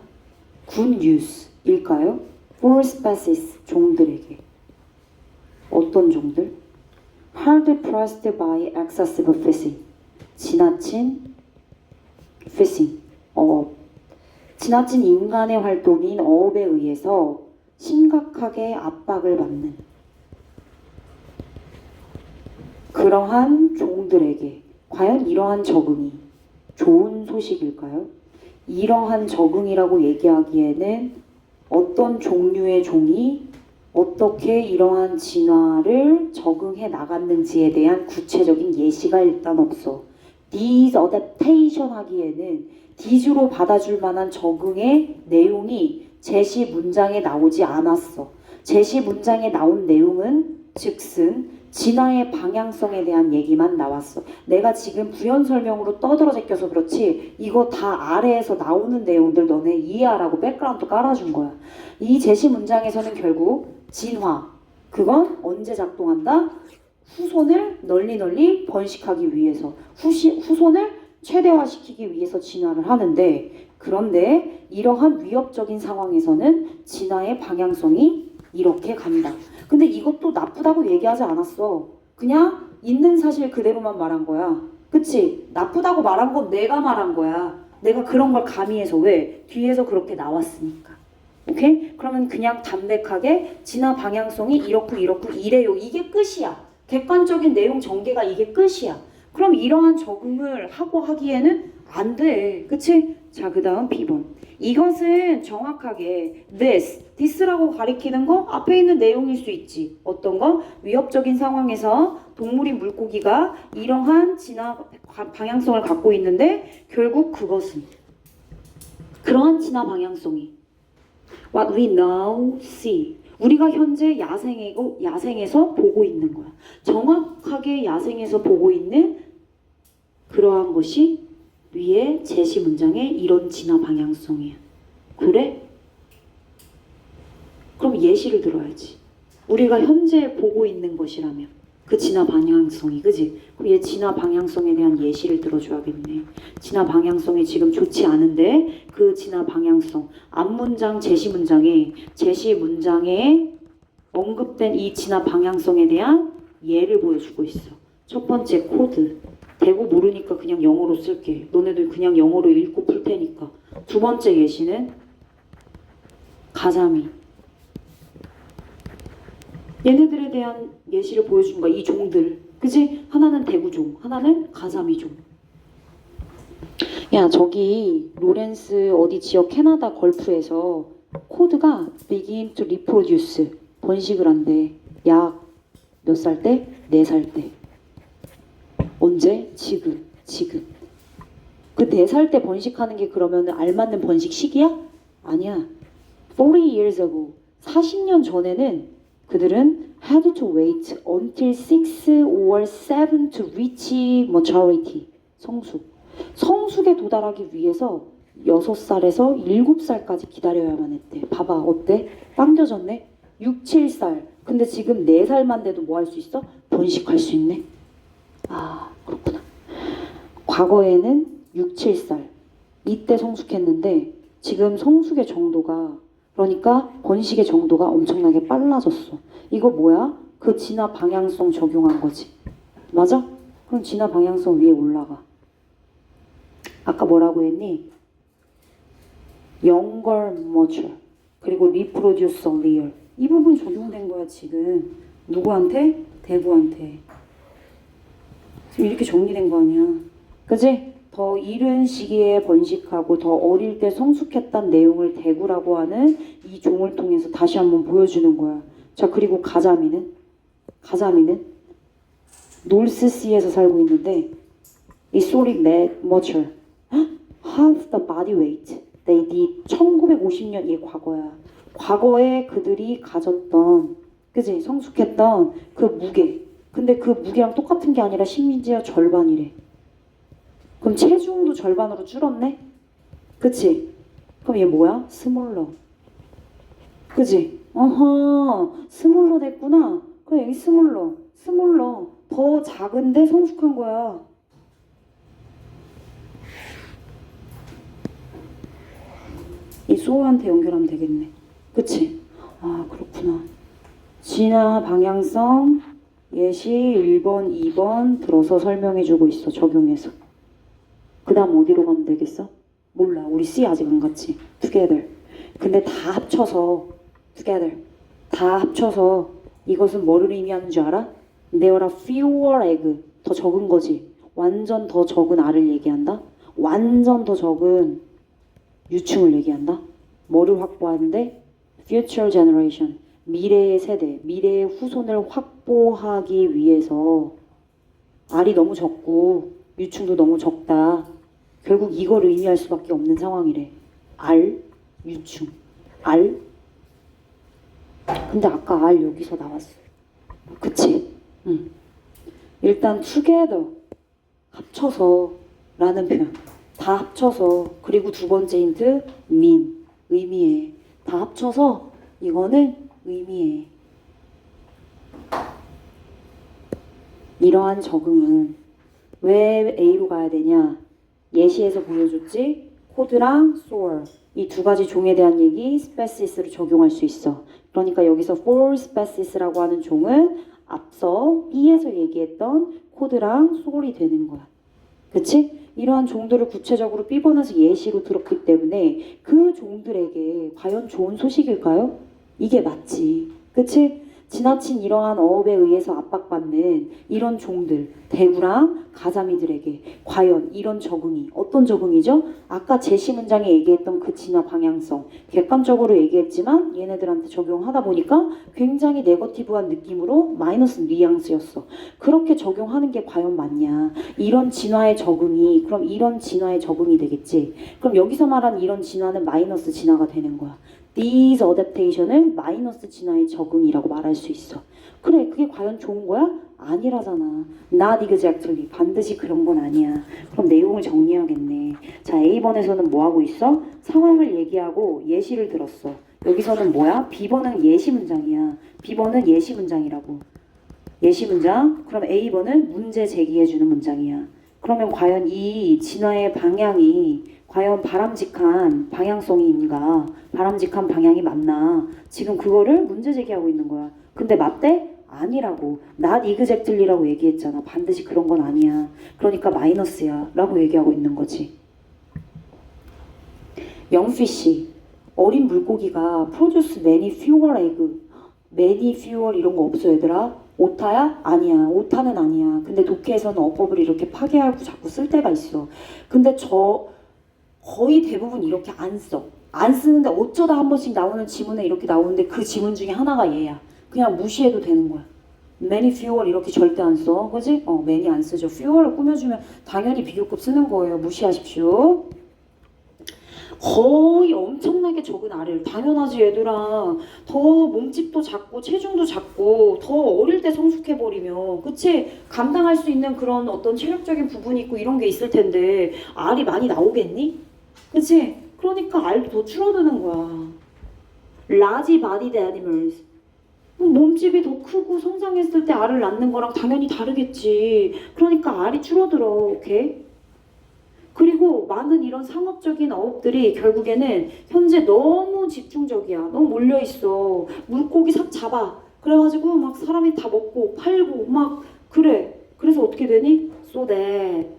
good news 일까요? for species, 종들에게. 어떤 종들? hard pressed by excessive fishing, 지나친 fishing, 지나친 인간의 활동인 어업에 의해서 심각하게 압박을 받는 그러한 종들에게 과연 이러한 적응이 좋은 소식일까요? 이러한 적응이라고 얘기하기에는 어떤 종류의 종이 어떻게 이러한 진화를 적응해 나갔는지에 대한 구체적인 예시가 일단 없어. These adaptation 하기에는 These로 받아줄 만한 적응의 내용이 제시 문장에 나오지 않았어. 제시 문장에 나온 내용은 즉슨 진화의 방향성에 대한 얘기만 나왔어. 내가 지금 부연 설명으로 떠들어 제껴서 그렇지 이거 다 아래에서 나오는 내용들 너네 이해하라고 백그라운드 깔아준 거야. 이 제시 문장에서는 결국 진화, 그건 언제 작동한다? 후손을 널리 번식하기 위해서 후손을 최대화시키기 위해서 진화를 하는데, 그런데 이러한 위협적인 상황에서는 진화의 방향성이 이렇게 간다. 근데 이것도 나쁘다고 얘기하지 않았어. 그냥 있는 사실 그대로만 말한 거야. 그치? 나쁘다고 말한 건 내가 말한 거야. 내가 그런 걸 가미해서. 왜? 뒤에서 그렇게 나왔으니까. 오케이? 그러면 그냥 담백하게 진화 방향성이 이렇고 이래요. 이게 끝이야. 객관적인 내용 전개가 이게 끝이야. 그럼 이러한 적응을 하고 하기에는 안 돼. 그치? 자, 그 다음 B번. 이것은 정확하게 this라고 가리키는 거 앞에 있는 내용일 수 있지. 어떤 거? 위협적인 상황에서 동물인 물고기가 이러한 진화 방향성을 갖고 있는데 결국 그것은 그러한 진화 방향성이 what we now see, 우리가 현재 야생에서 보고 있는 거야. 정확하게 야생에서 보고 있는 그러한 것이 위에 제시 문장의 이런 진화 방향성이야. 그래? 그럼 예시를 들어야지. 우리가 현재 보고 있는 것이라면 그 진화 방향성이, 그지? 그럼 얘 진화 방향성에 대한 예시를 들어줘야겠네. 진화 방향성이 지금 좋지 않은데 그 진화 방향성, 앞문장 제시 문장에 언급된 이 진화 방향성에 대한 예를 보여주고 있어. 첫 번째 코드. 대고 모르니까 그냥 영어로 쓸게. 너네들 그냥 영어로 읽고 풀 테니까. 두 번째 예시는 가자미. 얘네들에 대한 예시를 보여준 거야. 이 종들. 그치? 하나는 대구종, 하나는 가자미종. 야, 저기 로렌스 어디 지역 캐나다 걸프에서 코드가 begin to reproduce, 번식을 한대. 약 몇 살 때? 4살 때. 언제? 지금. 그 4살 때 번식하는 게 그러면 알맞는 번식 시기야? 아니야. 40 years ago, 40년 전에는 그들은 had to wait until 6 or 7 to reach maturity. 성숙에 도달하기 위해서 6살에서 7살까지 기다려야만 했대. 봐봐, 어때? 당겨졌네? 6, 7살. 근데 지금 4살만 돼도 뭐 할 수 있어? 번식할 수 있네. 아, 그렇구나. 과거에는 6, 7살. 이때 성숙했는데 지금 성숙의 정도가, 그러니까 번식의 정도가 엄청나게 빨라졌어. 이거 뭐야? 그 진화 방향성 적용한 거지. 맞아? 그럼 진화 방향성 위에 올라가. 아까 뭐라고 했니? younger, mature, 그리고 reproduce earlier. 이 부분 적용된 거야 지금. 누구한테? 대구한테. 지금 이렇게 정리된 거 아니야. 그지? 더 이른 시기에 번식하고 더 어릴 때 성숙했다는 내용을 대구라고 하는 이 종을 통해서 다시 한번 보여주는 거야. 자, 그리고 가자미는 노스시에서 살고 있는데 It's solid mature. Half the body weight they did. 1950년, 얘 과거야. 과거에 그들이 가졌던, 그지? 성숙했던 그 무게. 근데 그 무게랑 똑같은 게 아니라 심지어 절반이래. 그럼 체중도 절반으로 줄었네? 그치? 그럼 얘 뭐야? 스몰러. 그지? 어허, 스몰러 됐구나. 그래, 여기 스몰러. 더 작은데 성숙한 거야. 이 소어한테 연결하면 되겠네. 그치? 아, 그렇구나. 진화 방향성 예시 1번, 2번 들어서 설명해주고 있어. 적용해서. 그 다음 어디로 가면 되겠어? 몰라. 우리 C 아직 안 갔지. together. 근데 다 합쳐서 together. 다 합쳐서 이것은 뭐를 의미하는 줄 알아? There are fewer egg. 더 적은 거지. 완전 더 적은 알을 얘기한다. 완전 더 적은 유충을 얘기한다. 뭐를 확보하는데? Future generation. 미래의 세대, 미래의 후손을 확보하기 위해서 알이 너무 적고 유충도 너무 적다. 결국 이걸 의미할 수밖에 없는 상황이래. 알, 유충, 알. 근데 아까 알 여기서 나왔어. 그치? 응. 일단 together, 합쳐서 라는 표현. 다 합쳐서. 그리고 두 번째 힌트 mean, 의미해. 다 합쳐서 이거는 의미해. 이러한 적응은 왜 A로 가야 되냐? 예시에서 보여줬지? 코드랑 soar 이 두 가지 종에 대한 얘기 species로 적용할 수 있어. 그러니까 여기서 for species라고 하는 종은 앞서 B에서 얘기했던 코드랑 soar이 되는 거야. 그치? 이러한 종들을 구체적으로 삐번해서 예시로 들었기 때문에 그 종들에게 과연 좋은 소식일까요? 이게 맞지. 그치? 지나친 이러한 어업에 의해서 압박받는 이런 종들, 대구랑 가자미들에게 과연 이런 적응이 어떤 적응이죠? 아까 제시 문장에 얘기했던 그 진화 방향성, 객관적으로 얘기했지만 얘네들한테 적용하다 보니까 굉장히 네거티브한 느낌으로 마이너스 뉘앙스였어. 그렇게 적용하는 게 과연 맞냐? 이런 진화의 적응이 그럼 이런 진화의 적응이 되겠지. 그럼 여기서 말한 이런 진화는 마이너스 진화가 되는 거야. These adaptation은 마이너스 진화의 적응이라고 말할 수 있어. 그래, 그게 과연 좋은 거야? 아니라잖아. Not exactly. 반드시 그런 건 아니야. 그럼 내용을 정리하겠네. 자, A번에서는 뭐 하고 있어? 상황을 얘기하고 예시를 들었어. 여기서는 뭐야? B번은 예시 문장이야. B번은 예시 문장이라고. 예시 문장. 그럼 A번은 문제 제기해주는 문장이야. 그러면 과연 이 진화의 방향이 과연 바람직한 방향성인가? 바람직한 방향이 맞나? 지금 그거를 문제 제기하고 있는 거야. 근데 맞대? 아니라고. not exactly라고 얘기했잖아. 반드시 그런 건 아니야. 그러니까 마이너스야 라고 얘기하고 있는 거지. 영피쉬 어린 물고기가 produce many fewer egg. many fewer 이런 거 없어 얘들아. 오타야? 아니야. 오타는 아니야. 근데 독해에서는 어법을 이렇게 파괴하고 자꾸 쓸 때가 있어. 근데 거의 대부분 이렇게 안 써. 안 쓰는데 어쩌다 한 번씩 나오는 지문에 이렇게 나오는데 그 지문 중에 하나가 얘야. 그냥 무시해도 되는 거야. many fewer 이렇게 절대 안 써. 그지? many 안 쓰죠. fewer를 꾸며주면 당연히 비교급 쓰는 거예요. 무시하십시오. 거의 엄청나게 적은 알을 당연하지 얘들아. 더 몸집도 작고 체중도 작고 더 어릴 때 성숙해버리면 그치? 감당할 수 있는 그런 어떤 체력적인 부분이 있고 이런 게 있을 텐데 알이 많이 나오겠니? 그치? 그러니까 알도 더 줄어드는 거야. Large bodied animals 몸집이 더 크고 성장했을 때 알을 낳는 거랑 당연히 다르겠지. 그러니까 알이 줄어들어. 오케이? 그리고 많은 이런 상업적인 어업들이 결국에는 현재 너무 집중적이야. 너무 몰려있어. 물고기 싹 잡아. 그래가지고 막 사람이 다 먹고 팔고 막 그래. 그래서 어떻게 되니? So that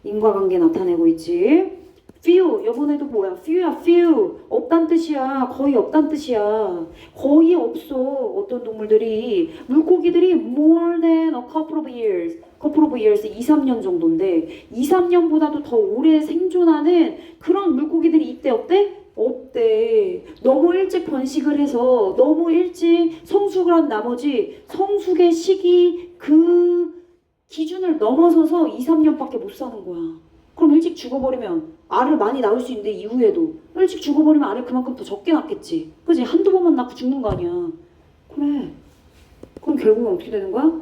인과관계 나타내고 있지. few 이번에도 뭐야? few야 few 없단 뜻이야. 거의 없단 뜻이야. 거의 없어. 어떤 동물들이 물고기들이 more than a couple of years 2, 3년 정도인데 2, 3년보다도 더 오래 생존하는 그런 물고기들이 있대. 없대? 없대. 너무 일찍 번식을 해서 너무 일찍 성숙을 한 나머지 성숙의 시기 그 기준을 넘어서서 2, 3년밖에 못 사는 거야. 그럼 일찍 죽어버리면 알을 많이 낳을 수 있는데 이후에도 일찍 죽어버리면 알을 그만큼 더 적게 낳겠지. 그지? 한두 번만 낳고 죽는 거 아니야. 그래. 그럼 결국은 어떻게 되는 거야?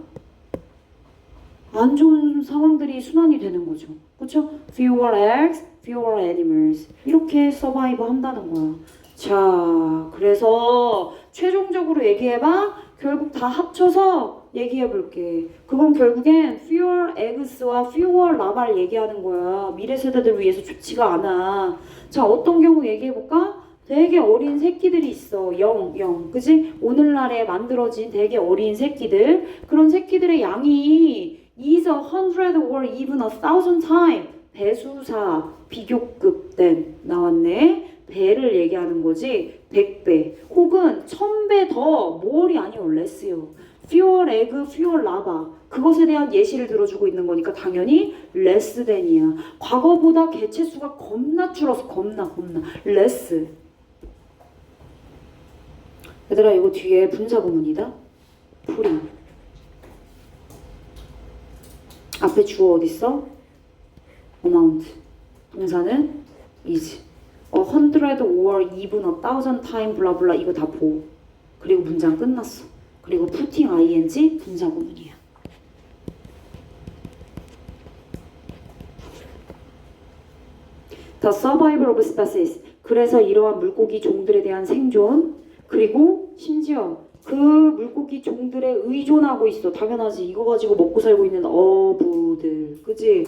안 좋은 상황들이 순환이 되는 거죠. 그렇죠? Fewer eggs, fewer animals 이렇게 서바이브 한다는 거야. 자, 그래서 최종적으로 얘기해봐. 결국 다 합쳐서 얘기해볼게. 그건 결국엔 fewer eggs와 fewer larva를 얘기하는 거야. 미래 세대들 위해서 좋지가 않아. 자, 어떤 경우 얘기해볼까? 되게 어린 새끼들이 있어. 그지? 오늘날에 만들어진 되게 어린 새끼들. 그런 새끼들의 양이 is 100 or even 1,000 times 배수사 비교급 된 나왔네. 배를 얘기하는 거지. 100배 혹은 1000배 더 more이 아니요 less요. fuel, egg, fuel, lava 그것에 대한 예시를 들어주고 있는 거니까 당연히 less than이야. 과거보다 개체 수가 겁나 줄어서 겁나 less. 얘들아 이거 뒤에 분사구문이다. 풀이 앞에 주어 어딨어? amount 동사는 is 100 or even 1000 time 블라블라 이거 다 보. 그리고 문장 끝났어. 그리고 putting ing 분사구문이야. The survival of species 그래서 이러한 물고기 종들에 대한 생존 그리고 심지어 그 물고기 종들에 의존하고 있어. 당연하지. 이거 가지고 먹고 살고 있는 어부들. 그지?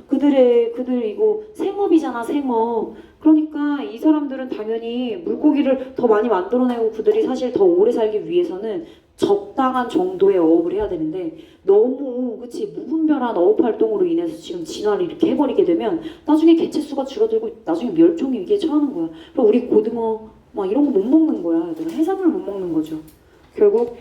그들 이거 생업이잖아, 생업. 그러니까 이 사람들은 당연히 물고기를 더 많이 만들어내고 그들이 사실 더 오래 살기 위해서는 적당한 정도의 어업을 해야 되는데 너무 그치 무분별한 어업 활동으로 인해서 지금 진화를 이렇게 해버리게 되면 나중에 개체 수가 줄어들고 나중에 멸종 위기에 처하는 거야. 그럼 우리 고등어 막 이런 거 못 먹는 거야. 해산물 못 먹는 거죠. 결국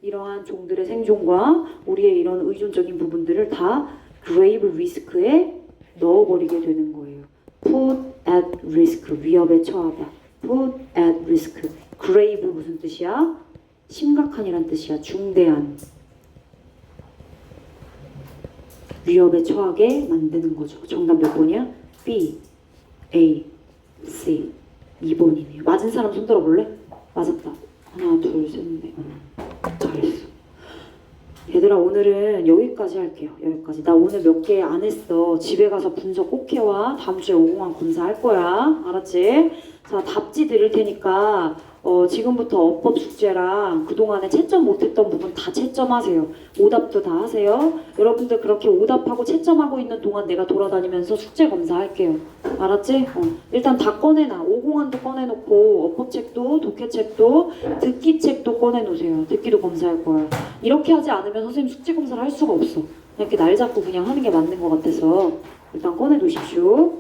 이러한 종들의 생존과 우리의 이런 의존적인 부분들을 다 grave risk에 넣어버리게 되는 거예요. put at risk 위협에 처하다. put at risk grave 무슨 뜻이야? 심각한이란 뜻이야. 중대한 위협에 처하게 만드는 거죠. 정답 몇 번이야? B, A, C 2번이네요. 맞은 사람 손 들어볼래? 맞았다. 하나, 둘, 셋, 넷. 잘했어. 얘들아 오늘은 여기까지 할게요. 여기까지. 나 오늘 몇 개 안 했어. 집에 가서 분석 꼭 해와. 다음 주에 5공항 검사할 거야. 알았지? 자 답지 드릴 테니까 지금부터 어법 숙제랑 그동안에 채점 못했던 부분 다 채점하세요. 오답도 다 하세요. 여러분들 그렇게 오답하고 채점하고 있는 동안 내가 돌아다니면서 숙제 검사할게요. 알았지? 일단 다 꺼내놔. 5공안도 꺼내놓고 어법책도 독해책도 듣기책도 꺼내놓으세요. 듣기도 검사할 거야. 이렇게 하지 않으면 선생님 숙제 검사를 할 수가 없어. 이렇게 날 잡고 그냥 하는 게 맞는 것 같아서 일단 꺼내놓으십시오.